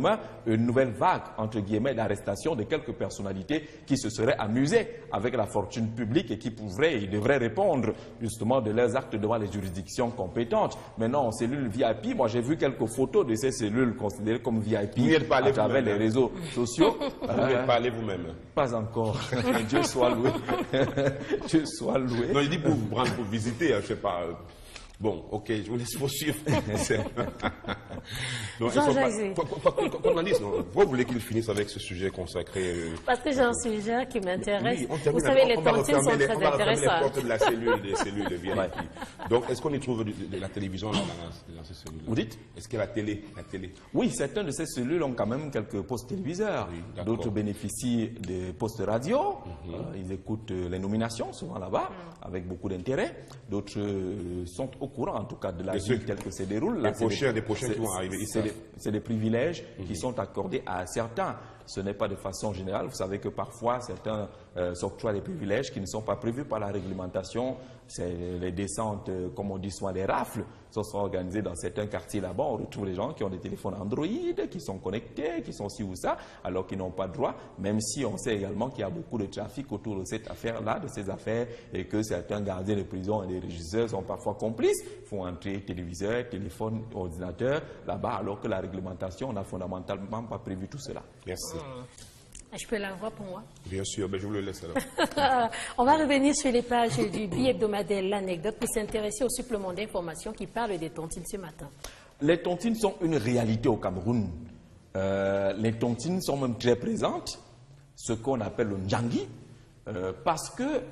une nouvelle vague, entre guillemets, d'arrestation de quelques personnalités qui se seraient amusées avec la fortune publique et qui devraient répondre justement de leurs actes devant les juridictions compétentes. Maintenant, en cellule VIP, moi j'ai vu quelques photos de ces cellules considérées comme VIP à travers les réseaux sociaux. Vous n'êtes pas allé vous-même? Pas encore. Dieu soit loué. Dieu soit loué. Non, il dit pour vous prendre, pour visiter, je ne sais pas. Bon, ok, je vous laisse poursuivre. Qu'on en dise, vous voulez qu'il finisse avec ce sujet consacré Parce que j'ai un sujet qui m'intéresse. Oui, vous savez, les tontines sont très intéressantes. Les portes de la cellule, des cellules de VIP. Donc, est-ce qu'on y trouve de la télévision dans ces cellules? Vous dites? Est-ce qu'il y a la télé? Oui, certaines de ces cellules ont quand même quelques postes téléviseurs. Oui, d'autres bénéficient des postes radio. Ils écoutent les nominations, souvent là-bas, avec beaucoup d'intérêt. D'autres sont au courant, en tout cas, de la vie telle que se déroule. Là, des prochains qui vont arriver. C'est des privilèges qui sont accordés à certains. Ce n'est pas de façon générale. Vous savez que parfois, certains s'octroient des privilèges qui ne sont pas prévus par la réglementation. C'est les descentes, comme on dit souvent, des rafles, sont organisées dans certains quartiers là-bas. On retrouve les gens qui ont des téléphones Android, qui sont connectés, qui sont ci ou ça, alors qu'ils n'ont pas de droit, même si on sait également qu'il y a beaucoup de trafic autour de cette affaire-là, de ces affaires, et que certains gardiens de prison et des régisseurs sont parfois complices, font entrer téléviseurs, téléphones, ordinateurs là-bas, alors que la réglementation n'a fondamentalement pas prévu tout cela. Merci. Je peux l'avoir pour moi? Bien sûr, mais je vous le laisse alors. On va revenir sur les pages du bi-hebdomadaire L'Anecdote pour s'intéresser au supplément d'information qui parle des tontines ce matin. Les tontines sont une réalité au Cameroun. Les tontines sont même très présentes, ce qu'on appelle le ndjangi, parce que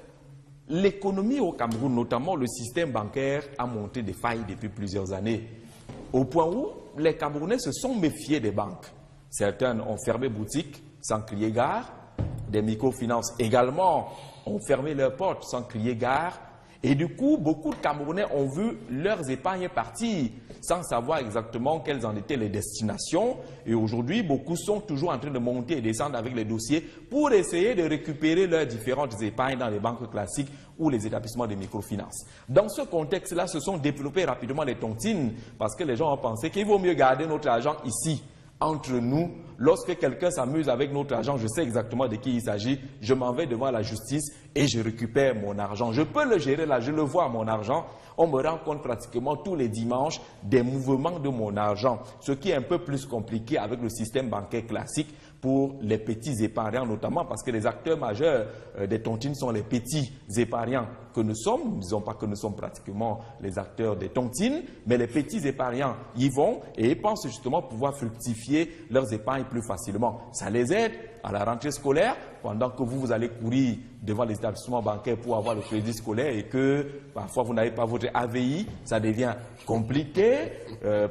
l'économie au Cameroun, notamment le système bancaire, a monté des failles depuis plusieurs années, au point où les Camerounais se sont méfiés des banques. Certains ont fermé boutique sans crier gare, des microfinances également ont fermé leurs portes sans crier gare, et du coup, beaucoup de Camerounais ont vu leurs épargnes partir sans savoir exactement quelles en étaient les destinations. Et aujourd'hui, beaucoup sont toujours en train de monter et descendre avec les dossiers pour essayer de récupérer leurs différentes épargnes dans les banques classiques ou les établissements de microfinance. Dans ce contexte-là, se sont développées rapidement les tontines parce que les gens ont pensé qu'il vaut mieux garder notre argent ici, entre nous. Lorsque quelqu'un s'amuse avec notre argent, je sais exactement de qui il s'agit, je m'en vais devant la justice et je récupère mon argent. Je peux le gérer là, je le vois mon argent. On me rend compte pratiquement tous les dimanches des mouvements de mon argent, ce qui est un peu plus compliqué avec le système bancaire classique pour les petits épargnants notamment, parce que les acteurs majeurs des tontines sont les petits épargnants que nous sommes. Nous ne disons pas que nous sommes pratiquement les acteurs des tontines, mais les petits épargnants y vont et ils pensent justement pouvoir fructifier leurs épargnes plus facilement. Ça les aide à la rentrée scolaire, pendant que vous allez courir devant les établissements bancaires pour avoir le crédit scolaire et que parfois vous n'avez pas votre AVI, ça devient compliqué,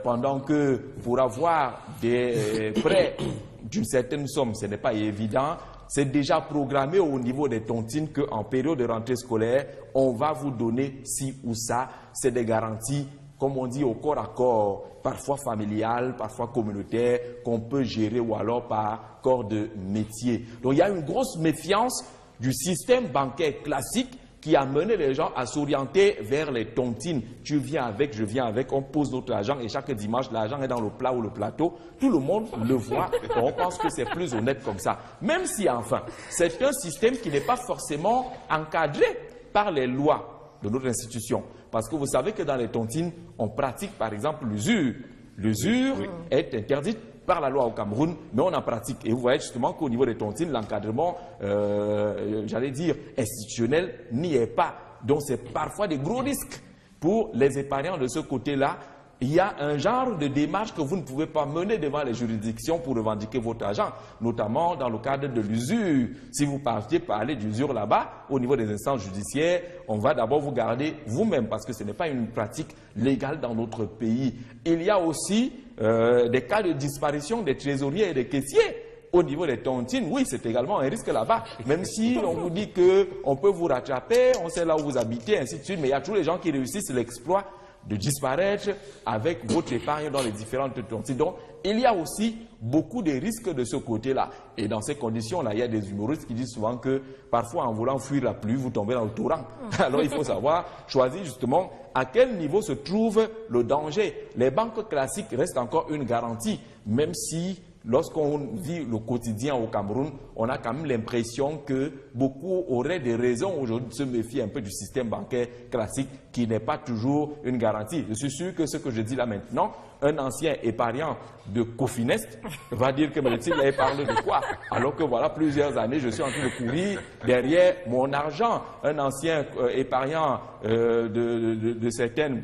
pendant que pour avoir des prêts d'une certaine somme, ce n'est pas évident. C'est déjà programmé au niveau des tontines qu'en période de rentrée scolaire, on va vous donner ci ou ça. C'est des garanties, comme on dit, au corps à corps, parfois familiales, parfois communautaires, qu'on peut gérer ou alors par corps de métier. Donc il y a une grosse méfiance du système bancaire classique qui a mené les gens à s'orienter vers les tontines. Tu viens avec, je viens avec, on pose notre argent et chaque dimanche, l'argent est dans le plat ou le plateau. Tout le monde le voit et on pense que c'est plus honnête comme ça. Même si, enfin, c'est un système qui n'est pas forcément encadré par les lois de notre institution. Parce que vous savez que dans les tontines, on pratique par exemple l'usure. L'usure est interdite par la loi au Cameroun, mais on en pratique. Et vous voyez justement qu'au niveau des tontines, l'encadrement, j'allais dire, institutionnel n'y est pas. Donc c'est parfois des gros risques pour les épargnants de ce côté-là. Il y a un genre de démarche que vous ne pouvez pas mener devant les juridictions pour revendiquer votre argent, notamment dans le cadre de l'usure. Si vous partiez parler d'usure là-bas, au niveau des instances judiciaires, on va d'abord vous garder vous-même parce que ce n'est pas une pratique légale dans notre pays. Il y a aussi des cas de disparition des trésoriers et des caissiers. Au niveau des tontines, oui, c'est également un risque là-bas. Même si on vous dit qu'on peut vous rattraper, on sait là où vous habitez, ainsi de suite, mais il y a tous les gens qui réussissent l'exploit de disparaître avec votre épargne dans les différentes tontines. Donc, il y a aussi beaucoup de risques de ce côté-là. Et dans ces conditions-là, il y a des humoristes qui disent souvent que parfois, en voulant fuir la pluie, vous tombez dans le torrent. Alors, il faut savoir choisir justement à quel niveau se trouve le danger. Les banques classiques restent encore une garantie, même si lorsqu'on vit le quotidien au Cameroun, on a quand même l'impression que beaucoup auraient des raisons aujourd'hui de se méfier un peu du système bancaire classique qui n'est pas toujours une garantie. Je suis sûr que ce que je dis là maintenant, un ancien épargnant de Cofinest va dire que le type avait parlé de quoi? Alors que voilà plusieurs années, je suis en train de courir derrière mon argent. Un ancien épargnant de certaines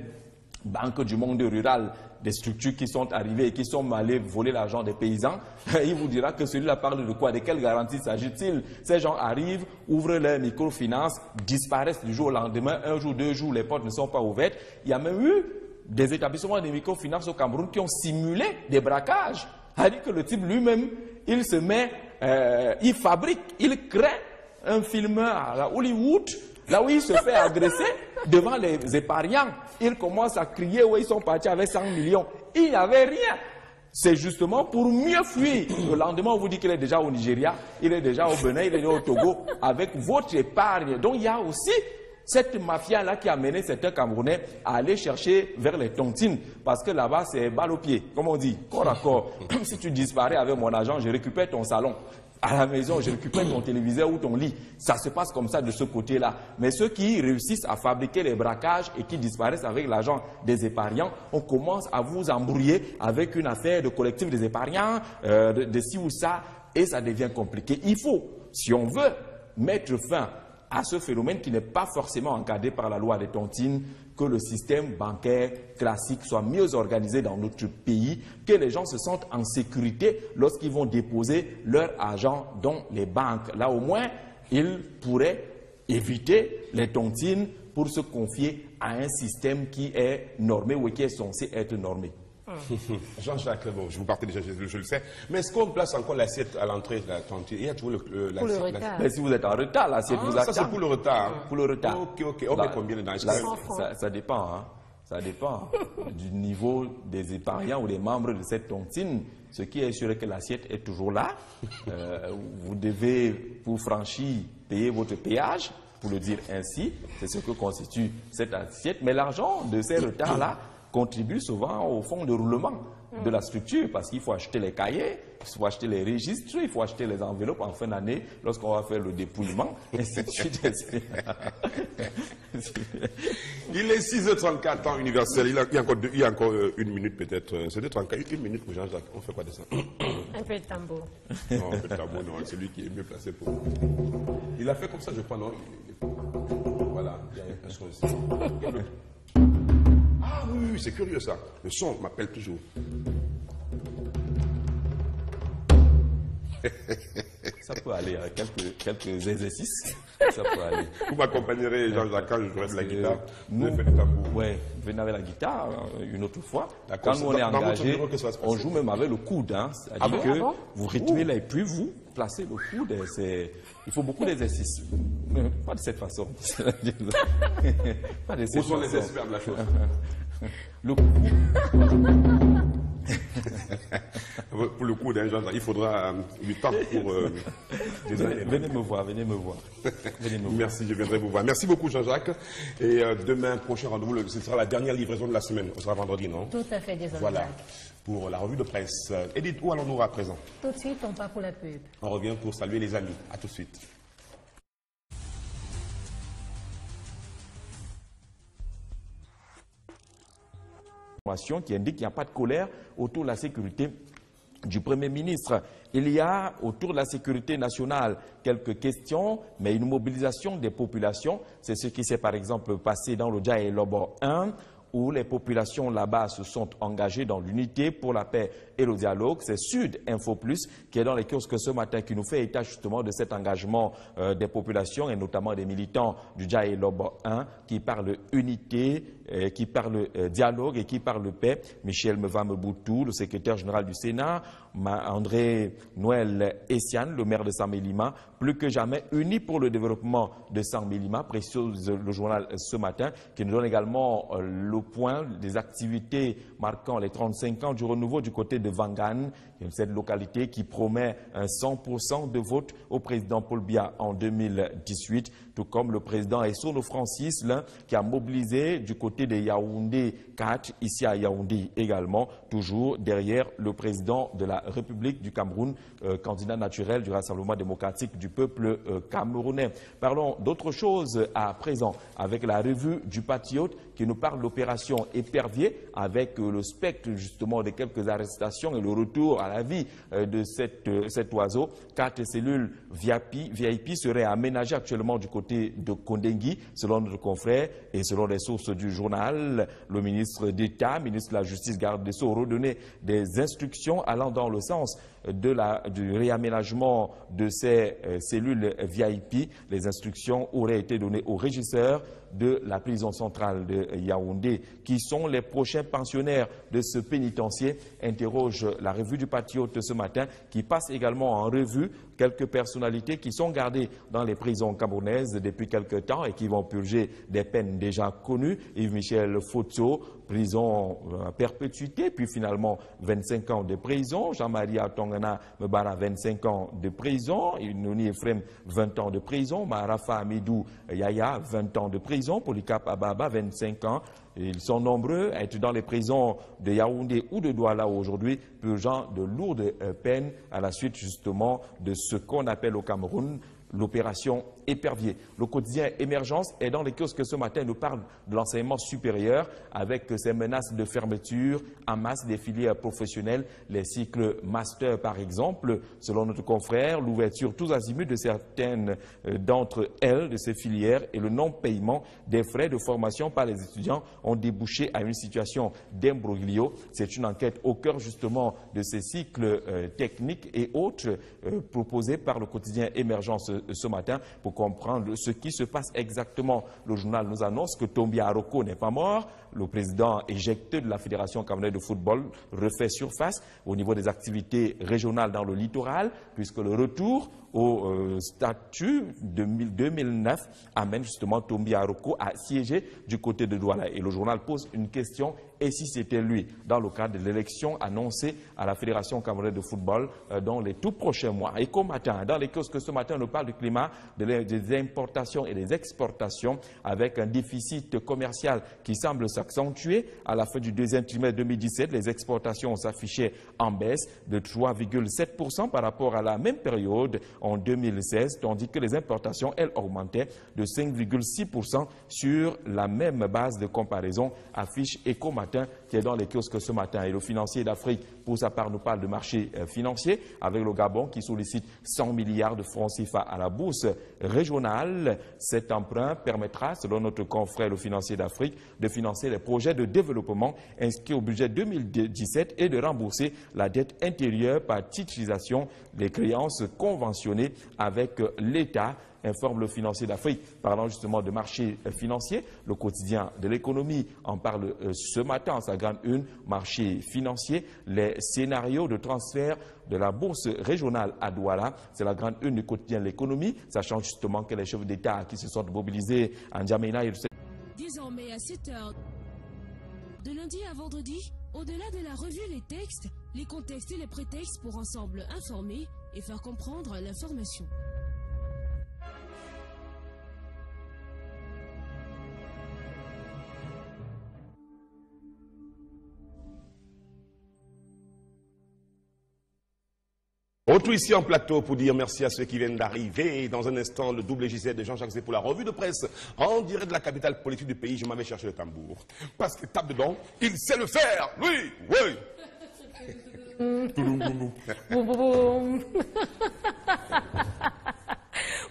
banques du monde rural, des structures qui sont arrivées et qui sont allées voler l'argent des paysans, il vous dira que celui-là parle de quoi? De quelle garantie s'agit-il? Ces gens arrivent, ouvrent leur microfinance, disparaissent du jour au lendemain, un jour, 2 jours, les portes ne sont pas ouvertes. Il y a même eu des établissements de microfinance au Cameroun qui ont simulé des braquages. C'est-à-dire que le type lui-même, il se met, il fabrique, il crée un film à la Hollywood, là où il se fait agresser devant les épargnants. Il commence à crier où ils sont partis avec 100 millions. Il n'y avait rien. C'est justement pour mieux fuir. Le lendemain, on vous dit qu'il est déjà au Nigeria, il est déjà au Bénin, il est déjà au Togo, avec votre épargne. Donc il y a aussi cette mafia-là qui a mené certains Camerounais à aller chercher vers les tontines. Parce que là-bas, c'est balle au pied. Comme on dit, corps à corps. Si tu disparais avec mon argent, je récupère ton salon. À la maison, je récupère ton téléviseur ou ton lit. Ça se passe comme ça de ce côté-là. Mais ceux qui réussissent à fabriquer les braquages et qui disparaissent avec l'argent des épargnants, on commence à vous embrouiller avec une affaire de collectif des épargnants, de ci ou ça. et ça devient compliqué. Il faut, si on veut mettre fin à ce phénomène qui n'est pas forcément encadré par la loi des tontines, que le système bancaire classique soit mieux organisé dans notre pays, que les gens se sentent en sécurité lorsqu'ils vont déposer leur argent dans les banques. Là, au moins, ils pourraient éviter les tontines pour se confier à un système qui est normé ou qui est censé être normé. Jean-Jacques, bon, je vous partais déjà, je le sais. Mais est-ce qu'on place encore l'assiette à l'entrée de la tontine? Il y a toujours l'assiette. Mais si vous êtes en retard, l'assiette vous attend. Ça, c'est pour le retard. Pour le retard. Ok. On met combien dedans? Ça dépend. Hein. Ça dépend du niveau des épargnants ou des membres de cette tontine. Ce qui est sûr est que l'assiette est toujours là. Vous devez, pour franchir, payer votre péage, pour le dire ainsi. C'est ce que constitue cette assiette. Mais l'argent de ces retards-là contribue souvent au fonds de roulement de la structure, parce qu'il faut acheter les cahiers, il faut acheter les registres, il faut acheter les enveloppes en fin d'année lorsqu'on va faire le dépouillement, et ainsi de suite. Il est 6h34 temps universel. Il y a encore une minute peut-être. C'est 2h34. Une minute pour Jean-Jacques. On fait quoi de ça? Un peu de tambour. Non, un peu de tambour, non. C'est lui qui est mieux placé pour. Il a fait comme ça, je crois, non? Voilà. Il y a un son ici. Ah oui, c'est curieux ça. Le son m'appelle toujours. Ça peut aller, quelques exercices. Ça peut aller. Vous m'accompagnerez, Jean-Jacques, quand je jouerai de la guitare. Nous, oui, venez avec la guitare une autre fois. Quand nous on est engagé, on joue même avec le coude. Hein. C'est-à-dire que vous rythmez là et puis vous placez le coude. Il faut beaucoup d'exercices. Pas de cette façon. Pas de cette façon. Où sont les experts de la chose? Le pour le coup d'un genre, il faudra du temps pour... venez me voir. Merci, je viendrai vous voir. Merci beaucoup Jean-Jacques. Et demain, prochain rendez-vous, ce sera la dernière livraison de la semaine. Ce sera vendredi, non? Tout à fait, désolé. Voilà, pour la revue de presse. Edith, où allons-nous à présent? Tout de suite, on part pour la pub. On revient pour saluer les amis. À tout de suite. Qui indique qu'il n'y a pas de colère autour de la sécurité du Premier ministre. Il y a autour de la sécurité nationale quelques questions, mais une mobilisation des populations. C'est ce qui s'est par exemple passé dans le Dja et Lobo 1, où les populations là-bas se sont engagées dans l'unité pour la paix et le dialogue. C'est Sud Info Plus qui est dans les kiosques ce matin, qui nous fait état justement de cet engagement des populations et notamment des militants du Dja et Lobo 1 qui parlent unité, qui parlent dialogue et qui parlent paix. Michel Mevameboutou, le secrétaire général du Sénat, André Noël Essian, le maire de Saint-Mélima, plus que jamais unis pour le développement de Saint-Mélima, précise le journal ce matin, qui nous donne également le point des activités marquant les 35 ans du renouveau du côté de Vangan, cette localité qui promet un 100% de vote au président Paul Biya en 2018, tout comme le président Essono Francis, qui a mobilisé du côté de Yaoundé 4, ici à Yaoundé également, toujours derrière le président de la République du Cameroun, candidat naturel du Rassemblement démocratique du peuple camerounais. Parlons d'autre chose à présent avec la revue du Patriote qui nous parle de l'opération Épervier avec le spectre justement de quelques arrestations et le retour à la vie de cet oiseau. 4 cellules VIP seraient aménagées actuellement du côté de Kondengui, selon notre confrère et selon les sources du journal. Le ministre d'État, ministre de la Justice, garde des Sceaux, a redonné des instructions allant dans le sens du réaménagement de ces cellules VIP. Les instructions auraient été données aux régisseurs de la prison centrale de Yaoundé, qui sont les prochains pensionnaires de ce pénitencier, interroge la revue du Patriote ce matin, qui passe également en revue quelques personnalités qui sont gardées dans les prisons camerounaises depuis quelque temps et qui vont purger des peines déjà connues. Yves-Michel Fotso, prison à perpétuité, puis finalement 25 ans de prison. Jean-Marie Atongana Mbara, 25 ans de prison. Nouni Efrem, 20 ans de prison. Marafa Amidou Yaya, 20 ans de prison. Polycarpe Ababa, 25 ans. Ils sont nombreux à être dans les prisons de Yaoundé ou de Douala aujourd'hui, purgeant de lourdes peines à la suite justement de ce qu'on appelle au Cameroun l'opération épervier. Le quotidien Émergence est dans les kiosques ce matin. Il nous parle de l'enseignement supérieur avec ses menaces de fermeture en masse des filières professionnelles, les cycles master par exemple. Selon notre confrère, l'ouverture tous azimuts de certaines d'entre elles, de ces filières, et le non-paiement des frais de formation par les étudiants ont débouché à une situation d'imbroglio. C'est une enquête au cœur justement de ces cycles techniques et autres proposés par le quotidien Émergence ce matin pour comprendre ce qui se passe exactement. Le journal nous annonce que Tombi Aroko n'est pas mort. Le président éjecté de la Fédération camerounaise de football refait surface au niveau des activités régionales dans le littoral, puisque le retour au statut de 2009 amène justement Tombi Aroko à siéger du côté de Douala. Et le journal pose une question: et si c'était lui, dans le cadre de l'élection annoncée à la Fédération camerounaise de football dans les tout prochains mois? Éco Matin, dans les kiosques ce matin, on nous parle du climat des importations et des exportations, avec un déficit commercial qui semble s'accentuer. À la fin du deuxième trimestre 2017, les exportations s'affichaient en baisse de 3,7% par rapport à la même période en 2016, tandis que les importations, elles, augmentaient de 5,6% sur la même base de comparaison, affiche Éco Matin qui est dans les kiosques ce matin. Et le financier d'Afrique, pour sa part, nous parle de marché financier avec le Gabon qui sollicite 100 milliards de francs CFA à la bourse régionale. Cet emprunt permettra, selon notre confrère le financier d'Afrique, de financer les projets de développement inscrits au budget 2017 et de rembourser la dette intérieure par titrisation des créances conventionnées avec l'État, informe le financier d'Afrique. Parlant justement de marché financier, le quotidien de l'économie en parle ce matin, sa grande une, marché financier, les scénarios de transfert de la bourse régionale à Douala. C'est la grande une du quotidien de l'économie, sachant justement que les chefs d'État qui se sont mobilisés en Djamena et Désormais à 7 h, de lundi à vendredi, au-delà de la revue Les Textes, les contextes et les prétextes pour ensemble informer et faire comprendre l'information. Retour ici en plateau pour dire merci à ceux qui viennent d'arriver. Dans un instant, le double JZ de Jean-Jacques Zé pour la revue de presse en direct de la capitale politique du pays. Je m'avais cherché le tambour. Parce que tape dedans, il sait le faire. Oui, oui.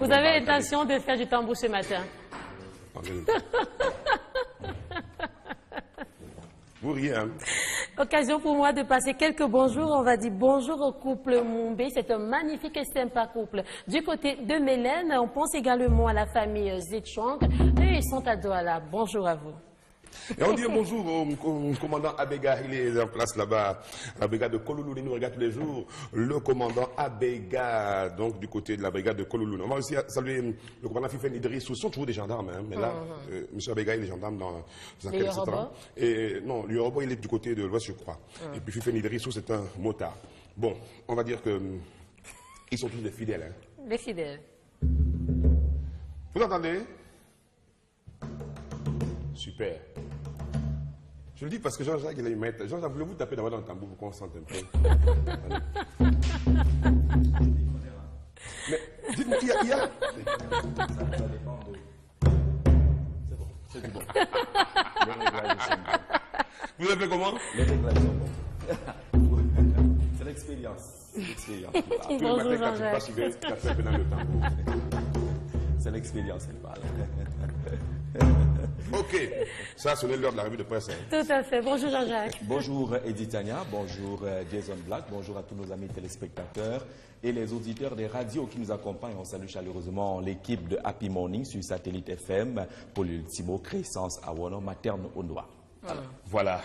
Vous avez l'intention de faire du tambour ce matin? Vous riez, hein? Occasion pour moi de passer quelques bonjours. On va dire bonjour au couple Moumbé. C'est un magnifique et sympa couple. Du côté de Mélène, on pense également à la famille Zitchong. Et ils sont à Douala. Bonjour à vous. Et on dit bonjour au commandant Abega, il est en place là-bas, la brigade de Kolulu, il nous regarde tous les jours, le commandant Abega, donc du côté de la brigade de Kolulu. On va aussi saluer le commandant Fifen Idriss, ce sont toujours des gendarmes, hein, mais là, M. Abega, il est gendarme dans un Yoruba. Et non, le Yoruba, il est du côté de l'Ouest, je crois. Et puis Fifen Idriss, c'est un motard. Bon, on va dire que ils sont tous des fidèles. Hein. Des fidèles. Vous entendez? Super. Je le dis parce que Jean-Jacques, il a eu maître. Jean-Jacques, voulez-vous taper dans le tambour pour qu'on sente un peu? Mais dites-moi, il y a... Ça dépend de... C'est bon, c'est bon. Vous appelez comment? Les réglages sont bons. C'est l'expérience. Bonjour Jean-Jacques. C'est l'expérience qui parle. Ok, ça a sonné l'heure de la revue de presse. Hein. Tout à fait. Bonjour Jean-Jacques. Bonjour Edith Tania, bonjour Jason Black, bonjour à tous nos amis téléspectateurs et les auditeurs des radios qui nous accompagnent. On salue chaleureusement l'équipe de Happy Morning sur Satellite FM, Polultimo, Crescence, Awono, Materne, Ondoa. Voilà,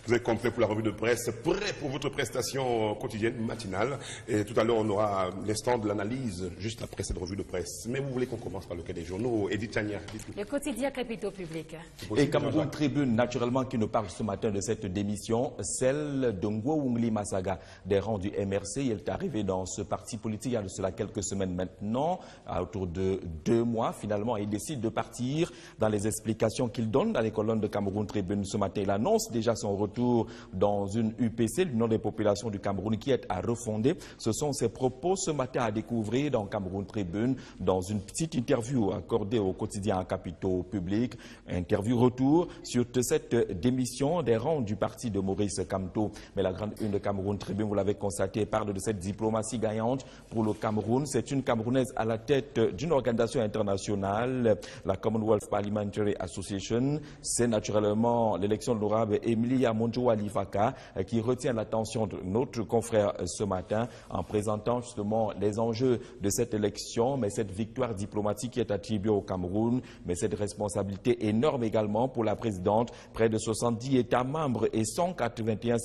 vous êtes complet pour la revue de presse, prêt pour votre prestation quotidienne, matinale. Et tout à l'heure, on aura l'instant de l'analyse juste après cette revue de presse. Mais vous voulez qu'on commence par lequel des journaux? Edith Tania, dites-nous. Le quotidien Capitaux Public. Et Cameroun Tribune, naturellement, qui nous parle ce matin de cette démission, celle de Ngououngli Masaga, des rangs du MRC. Il est arrivé dans ce parti politique il y a de cela quelques semaines maintenant, autour de 2 mois. Finalement, il décide de partir dans les explications qu'il donne dans les colonnes de Cameroun Tribune. Ce matin, il a annonce déjà son retour dans une UPC, l'Union des populations du Cameroun, qui est à refonder. Ce sont ses propos ce matin à découvrir dans Cameroun Tribune, dans une petite interview accordée au quotidien Capitaux Public. Interview retour sur cette démission des rangs du parti de Maurice Kamto. Mais la grande une de Cameroun Tribune, vous l'avez constaté, parle de cette diplomatie gagnante pour le Cameroun. C'est une Camerounaise à la tête d'une organisation internationale, la Commonwealth Parliamentary Association. C'est naturellement l'élection de l'honorable Emilia Monjowa Lifaka qui retient l'attention de notre confrère ce matin en présentant justement les enjeux de cette élection, mais cette victoire diplomatique qui est attribuée au Cameroun, mais cette responsabilité énorme également pour la présidente. Près de 70 États membres et 181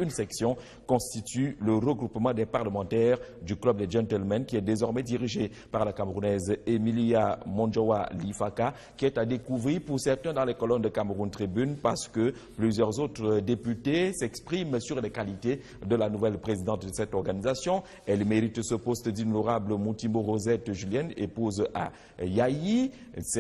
sections constituent le regroupement des parlementaires du Club des Gentlemen qui est désormais dirigé par la Camerounaise Emilia Monjowa Lifaka, qui est à découvrir pour certains dans les colonnes de Cameroun Tribune parce que plusieurs autres députés s'expriment sur les qualités de la nouvelle présidente de cette organisation. Elle mérite ce poste d'honorable Moutimbo Rosette Julienne, épouse à Yahi.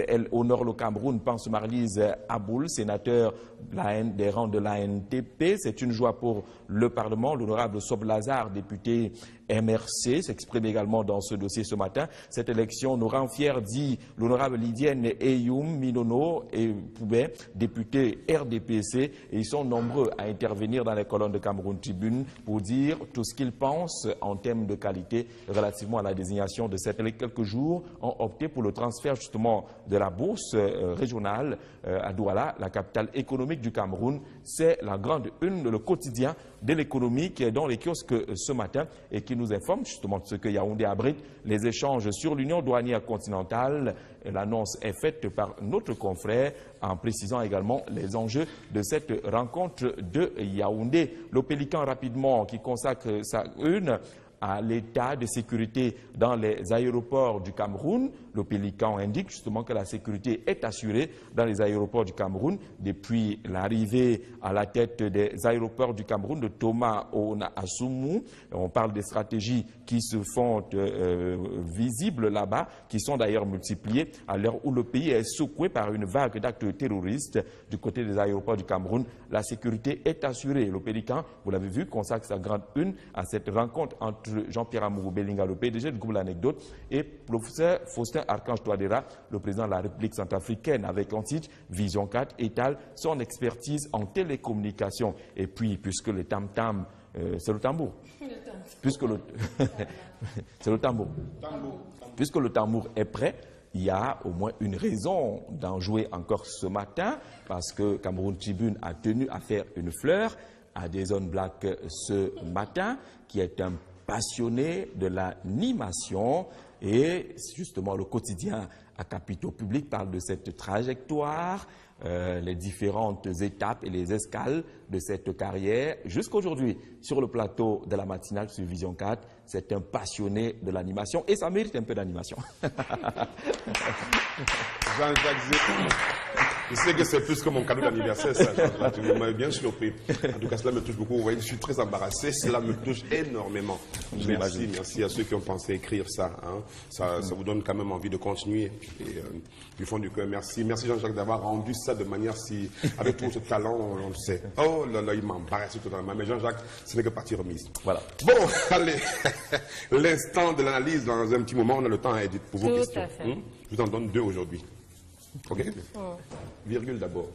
Elle honore le Cameroun, pense Marlise Aboul, sénateur des rangs de l'ANTP. C'est une joie pour le Parlement. L'honorable Sob Lazare, député MRC, s'exprime également dans ce dossier ce matin. Cette élection nous rend fiers, dit l'honorable Lydienne Eyoum Minono et Poubet, député RDPC. Et ils sont nombreux à intervenir dans les colonnes de Cameroun Tribune pour dire tout ce qu'ils pensent en termes de qualité relativement à la désignation de cette élection. Quelques jours ont opté pour le transfert justement de la bourse régionale à Douala, la capitale économique du Cameroun. C'est la grande une, le quotidien de l'économie qui est dans les kiosques ce matin et qui nous informe justement de ce que Yaoundé abrite, les échanges sur l'union douanière continentale. L'annonce est faite par notre confrère en précisant également les enjeux de cette rencontre de Yaoundé. Le Pélican rapidement qui consacre sa une à l'état de sécurité dans les aéroports du Cameroun. Le Pélican indique justement que la sécurité est assurée dans les aéroports du Cameroun depuis l'arrivée à la tête des aéroports du Cameroun de Thomas Ona Assoumou. On parle des stratégies qui se font visibles là-bas, qui sont d'ailleurs multipliées à l'heure où le pays est secoué par une vague d'actes terroristes du côté des aéroports du Cameroun. La sécurité est assurée. Le Pélican, vous l'avez vu, consacre sa grande une à cette rencontre entre Jean-Pierre Amourou Belinga, le PDG du groupe L'Anecdote, et professeur Faustin Archange Touadéra, le président de la République centrafricaine, avec en titre Vision 4 étale son expertise en télécommunication. Et puis, puisque le tam-tam, c'est le tambour. Puisque le c'est le tambour. Puisque le tambour est prêt, il y a au moins une raison d'en jouer encore ce matin, parce que Cameroun Tribune a tenu à faire une fleur à Jason Black ce matin, qui est un passionné de l'animation, et justement le quotidien à Capitaux Public parle de cette trajectoire, les différentes étapes et les escales de cette carrière jusqu'aujourd'hui sur le plateau de la matinale sur Vision 4. C'est un passionné de l'animation et ça mérite un peu d'animation. Jean-Jacques Zé, je sais que c'est plus que mon cadeau d'anniversaire, ça. Là, tu m'as bien surpris. En tout cas, cela me touche beaucoup. Vous voyez, je suis très embarrassé. Cela me touche énormément. Merci, merci à ceux qui ont pensé écrire ça. Hein. Ça vous donne quand même envie de continuer. Et, du fond du cœur, merci. Merci Jean-Jacques d'avoir rendu ça de manière si, avec tout ce talent, on le sait. Oh là là, il m'embarrasse totalement. Mais Jean-Jacques, ce n'est que partie remise. Voilà. Bon, allez. L'instant de l'analyse, dans un petit moment, on a le temps pour vos questions. Je vous en donne 2 aujourd'hui. OK? Virgule d'abord.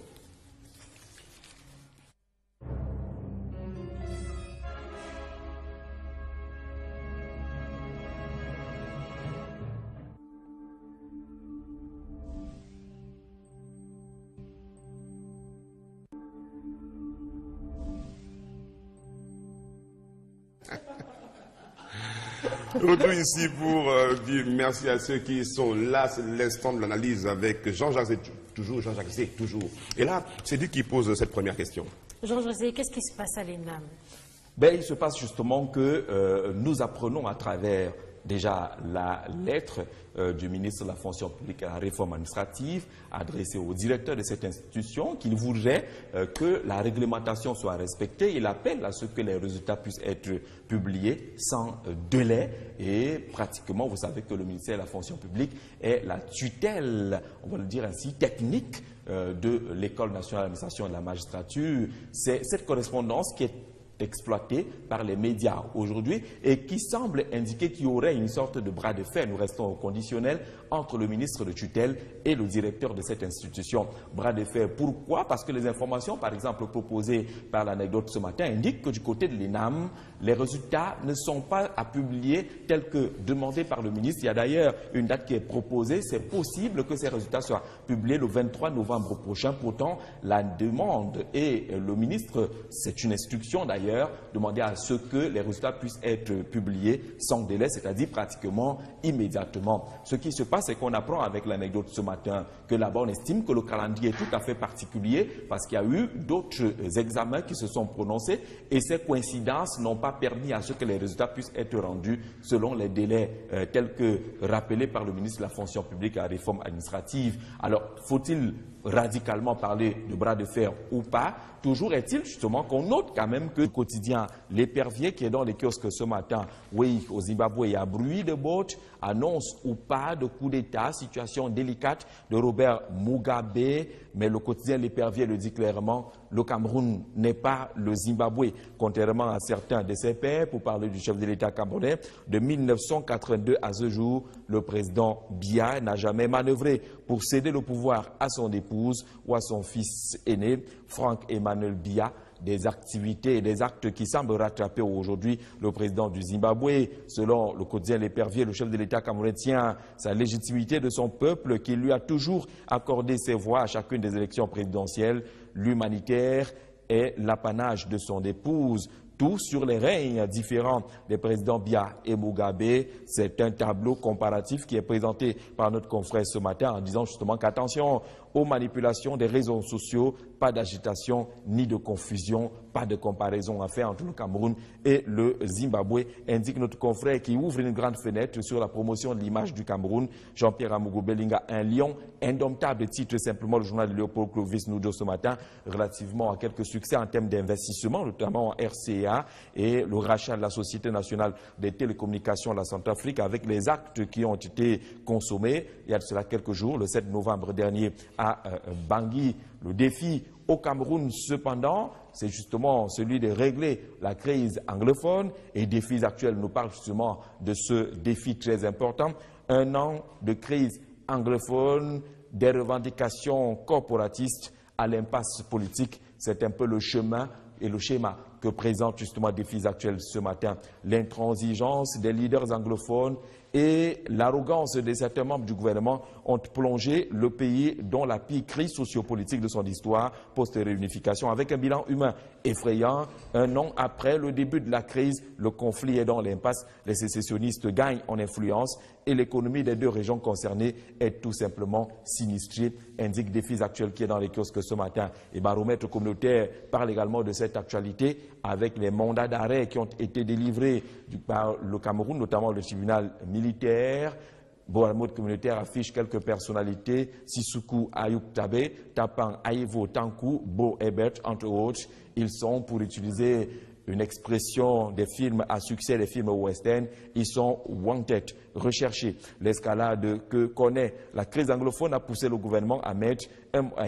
Retour ici pour dire merci à ceux qui sont là. C'est l'instant de l'analyse avec Jean-Jacques Zé, toujours. Jean-Jacques Zé, toujours. Et là, c'est lui qui pose cette première question. Jean-Jacques Zé, qu'est-ce qui se passe à l'ENAM? Ben, il se passe justement que nous apprenons à travers déjà la lettre du ministre de la fonction publique et de la réforme administrative adressée au directeur de cette institution qu'il voudrait que la réglementation soit respectée. Il appelle à ce que les résultats puissent être publiés sans délai et pratiquement, vous savez que le ministère de la fonction publique est la tutelle, on va le dire ainsi, technique de l'École nationale d'administration et de la magistrature. C'est cette correspondance qui est exploité par les médias aujourd'hui et qui semble indiquer qu'il y aurait une sorte de bras de fer, nous restons au conditionnel, entre le ministre de tutelle et le directeur de cette institution. Bras de fer, pourquoi? Parce que les informations, par exemple, proposées par l'anecdote ce matin, indiquent que du côté de l'ENAM, les résultats ne sont pas à publier tels que demandés par le ministre. Il y a d'ailleurs une date qui est proposée. C'est possible que ces résultats soient publiés le 23 novembre prochain. Pourtant, la demande et le ministre, c'est une instruction d'ailleurs, demander à ce que les résultats puissent être publiés sans délai, c'est-à-dire pratiquement immédiatement. Ce qui se passe, c'est qu'on apprend avec l'anecdote ce matin que là-bas, on estime que le calendrier est tout à fait particulier parce qu'il y a eu d'autres examens qui se sont prononcés et ces coïncidences n'ont pas permis à ce que les résultats puissent être rendus selon les délais tels que rappelés par le ministre de la fonction publique et de la réforme administrative. Alors, faut-il radicalement parler de bras de fer ou pas? Toujours est-il justement qu'on note quand même que le quotidien L'Épervier, qui est dans les kiosques ce matin, oui, au Zimbabwe, il y a bruit de bottes, annonce ou pas de coup d'État, situation délicate de Robert Mugabe, mais le quotidien L'Épervier le dit clairement, le Cameroun n'est pas le Zimbabwe, contrairement à certains de ses pairs, pour parler du chef de l'État camerounais. De 1982 à ce jour, le président Biya n'a jamais manœuvré pour céder le pouvoir à son épouse ou à son fils aîné, Frank Emmanuel Biya. Des activités et des actes qui semblent rattraper aujourd'hui le président du Zimbabwe. Selon le quotidien L'Épervier, le chef de l'État camerounais tient sa légitimité de son peuple qui lui a toujours accordé ses voix à chacune des élections présidentielles. L'humanitaire est l'apanage de son épouse. Tout sur les règnes différents des présidents Biya et Mugabe. C'est un tableau comparatif qui est présenté par notre confrère ce matin en disant justement qu'attention aux manipulations des réseaux sociaux, pas d'agitation ni de confusion, pas de comparaison à faire entre le Cameroun et le Zimbabwe, indique notre confrère qui ouvre une grande fenêtre sur la promotion de l'image du Cameroun. Jean-Pierre Amougou Belinga, un lion indomptable, titre simplement le journal de Léopold Clovis Noudo ce matin, relativement à quelques succès en termes d'investissement, notamment en RCA et le rachat de la Société nationale des télécommunications de la Centrafrique avec les actes qui ont été consommés. Il y a de cela quelques jours, le 7 novembre dernier, à Bangui. Le défi au Cameroun, cependant, c'est justement celui de régler la crise anglophone. Et défis actuels nous parlent justement de ce défi très important. Un an de crise anglophone, des revendications corporatistes à l'impasse politique. C'est un peu le chemin et le schéma que présente justement défis actuels ce matin. L'intransigeance des leaders anglophones et l'arrogance de certains membres du gouvernement ont plongé le pays dans la pire crise sociopolitique de son histoire post-réunification, avec un bilan humain effrayant. Un an après le début de la crise, le conflit est dans l'impasse, les sécessionnistes gagnent en influence et l'économie des deux régions concernées est tout simplement sinistrée, indique Défis actuels qui est dans les kiosques ce matin. Et Baromètre communautaire parle également de cette actualité avec les mandats d'arrêt qui ont été délivrés par le Cameroun, notamment le tribunal militaire. Baromètre communautaire affiche quelques personnalités, Sissoukou Ayoub Tabe, Tapang Aïvo Tankou, Bo Ebert, entre autres. Ils sont, pour utiliser une expression des films à succès, des films western, ils sont wanted, recherchés. L'escalade que connaît la crise anglophone a poussé le gouvernement à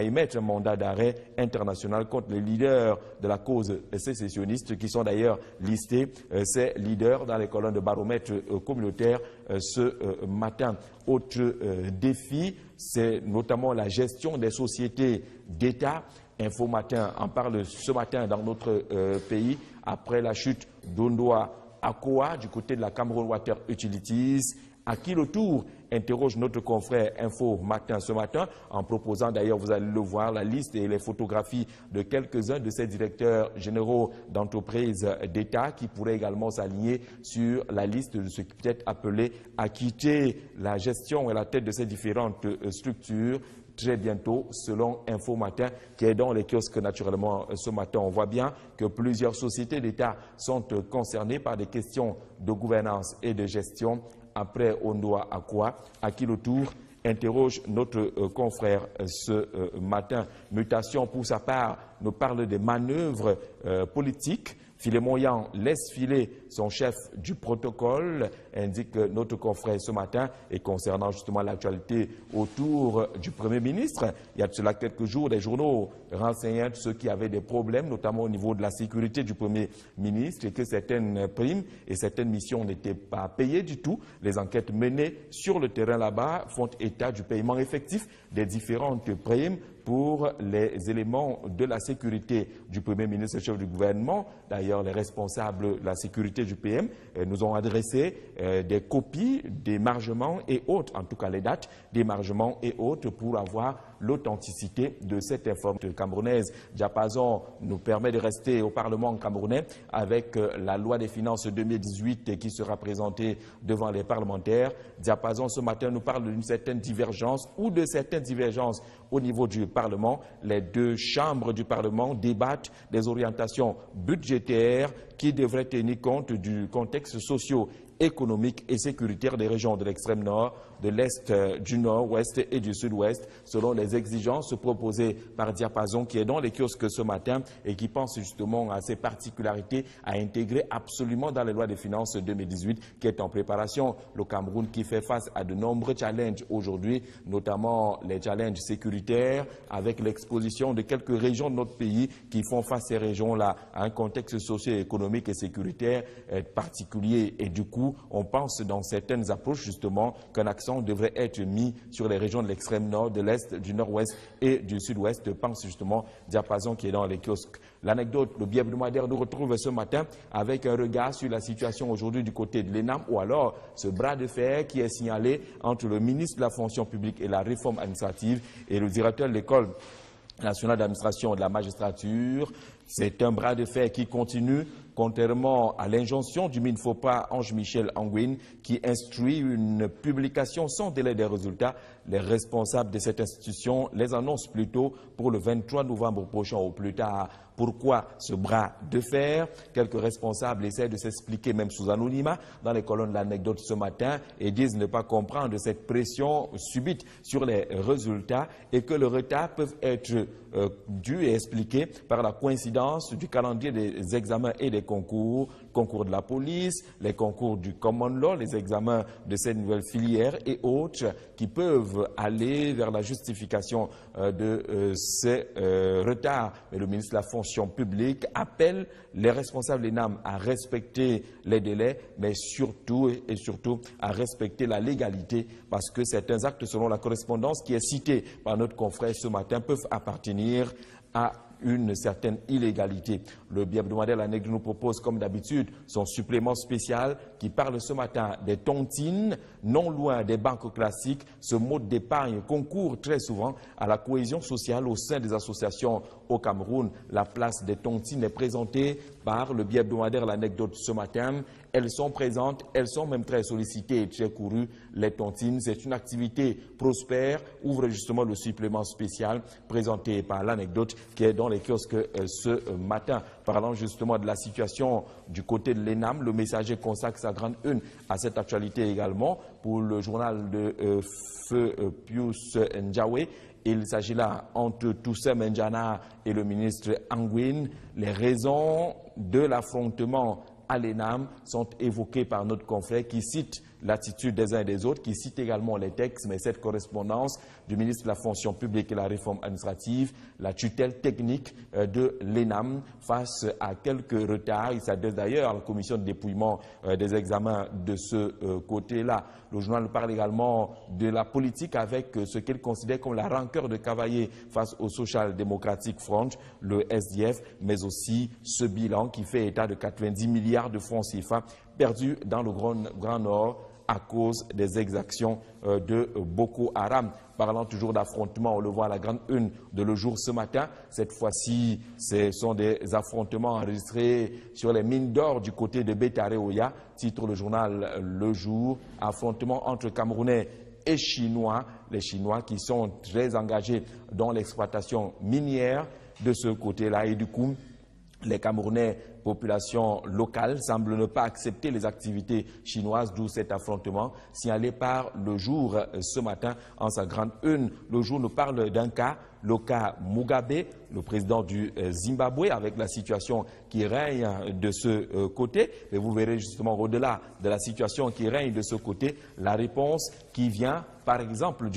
émettre un mandat d'arrêt international contre les leaders de la cause sécessionniste qui sont d'ailleurs listés, ces leaders dans les colonnes de Baromètre communautaire ce matin. Autre défi, c'est notamment la gestion des sociétés d'État. Info Matin en parle ce matin dans notre pays après la chute d'Ondoa Akoa du côté de la Cameroun Water Utilities. À qui le tour interroge notre confrère Info Matin ce matin en proposant d'ailleurs, vous allez le voir, la liste et les photographies de quelques-uns de ces directeurs généraux d'entreprises d'État qui pourraient également s'aligner sur la liste de ceux qui peut être appelés à quitter la gestion et la tête de ces différentes structures très bientôt, selon Info Matin, qui est dans les kiosques naturellement ce matin. On voit bien que plusieurs sociétés d'État sont concernées par des questions de gouvernance et de gestion après Ondoa Akwa, à qui le tour interroge notre confrère ce matin. Mutation, pour sa part, nous parle des manœuvres politiques. Philémon Yang laisse filer son chef du protocole, indique notre confrère ce matin, et concernant justement l'actualité autour du Premier ministre. Il y a de cela quelques jours, des journaux renseignant ceux qui avaient des problèmes, notamment au niveau de la sécurité du Premier ministre, et que certaines primes et certaines missions n'étaient pas payées du tout. Les enquêtes menées sur le terrain là-bas font état du paiement effectif des différentes primes pour les éléments de la sécurité du Premier ministre et chef du gouvernement. D'ailleurs, les responsables de la sécurité du PM nous ont adressé des copies d'émargements et autres, en tout cas les dates d'émargements et autres, pour avoir l'authenticité de cette information camerounaise. Diapason nous permet de rester au Parlement camerounais avec la loi des finances 2018 qui sera présentée devant les parlementaires. Diapason ce matin nous parle d'une certaine divergence ou de certaines divergences au niveau du Parlement. Les deux chambres du Parlement débattent des orientations budgétaires qui devraient tenir compte du contexte socio-économique et sécuritaire des régions de l'extrême nord, de l'est, du nord-ouest et du sud-ouest, selon les exigences proposées par Diapason, qui est dans les kiosques ce matin et qui pense justement à ces particularités à intégrer absolument dans les lois des finances 2018 qui est en préparation. Le Cameroun qui fait face à de nombreux challenges aujourd'hui, notamment les challenges sécuritaires, avec l'exposition de quelques régions de notre pays qui font face ces régions-là à un contexte socio-économique et sécuritaire particulier. Et du coup, on pense dans certaines approches justement qu'un accent devrait être mis sur les régions de l'extrême nord, de l'est, du nord-ouest et du sud-ouest. Pense justement Diapason qui est dans les kiosques. L'anecdote, le billet hebdomadaire nous retrouve ce matin avec un regard sur la situation aujourd'hui du côté de l'ENAM, ou alors ce bras de fer qui est signalé entre le ministre de la fonction publique et la réforme administrative et le directeur de l'école nationale d'administration de la magistrature. C'est un bras de fer qui continue, contrairement à l'injonction du MINFOPA Ange-Michel Anguine, qui instruit une publication sans délai des résultats. Les responsables de cette institution les annoncent plutôt pour le 23 novembre prochain au plus tard. Pourquoi ce bras de fer? Quelques responsables essaient de s'expliquer, même sous anonymat, dans les colonnes de l'anecdote ce matin, et disent ne pas comprendre cette pression subite sur les résultats et que le retard peut être dû et expliqué par la coïncidence du calendrier des examens et des concours, concours de la police, les concours du common law, les examens de ces nouvelles filières et autres qui peuvent aller vers la justification de ces retards. Mais le ministre de la fonction publique appelle les responsables ENAM à respecter les délais, mais surtout et surtout à respecter la légalité, parce que certains actes, selon la correspondance qui est citée par notre confrère ce matin, peuvent appartenir à une certaine illégalité. Le billet hebdomadaire La Nègre nous propose, comme d'habitude, son supplément spécial qui parle ce matin des tontines. Non loin des banques classiques, ce mode d'épargne concourt très souvent à la cohésion sociale au sein des associations au Cameroun. La place des tontines est présentée par le billet hebdomadaire L'Anecdote ce matin. Elles sont présentes, elles sont même très sollicitées et très courues, les tontines. C'est une activité prospère, ouvre justement le supplément spécial présenté par L'Anecdote qui est dans les kiosques ce matin. Parlant justement de la situation du côté de l'ENAM, le Messager consacre sa grande une à cette actualité également. Pour le journal de Feu Pius Ndjawe, il s'agit là entre Toussaint Menjana et le ministre Anguine. Les raisons de l'affrontement à l'ENAM sont évoquées par notre confrère qui cite l'attitude des uns et des autres, qui cite également les textes, mais cette correspondance du ministre de la fonction publique et la réforme administrative, la tutelle technique de l'ENAM face à quelques retards. Il s'adresse d'ailleurs à la commission de dépouillement des examens de ce côté-là. Le journal parle également de la politique avec ce qu'il considère comme la rancœur de Cavaillé face au Social Democratic Front, le SDF, mais aussi ce bilan qui fait état de 90 milliards de francs CFA perdus dans le Grand Nord à cause des exactions de Boko Haram. Parlant toujours d'affrontements, on le voit à la grande une de Le Jour ce matin. Cette fois-ci, ce sont des affrontements enregistrés sur les mines d'or du côté de Bétaré-Oya, titre le journal Le Jour. Affrontements entre Camerounais et Chinois, les Chinois qui sont très engagés dans l'exploitation minière de ce côté-là. Et du coup, Les Camerounais, population locale, semblent ne pas accepter les activités chinoises, d'où cet affrontement signalé par Le Jour ce matin en sa grande une. Le Jour nous parle d'un cas, le cas Mugabe, le président du Zimbabwe, avec la situation qui règne de ce côté. Et vous verrez justement au-delà de la situation qui règne de ce côté, la réponse qui vient, par exemple,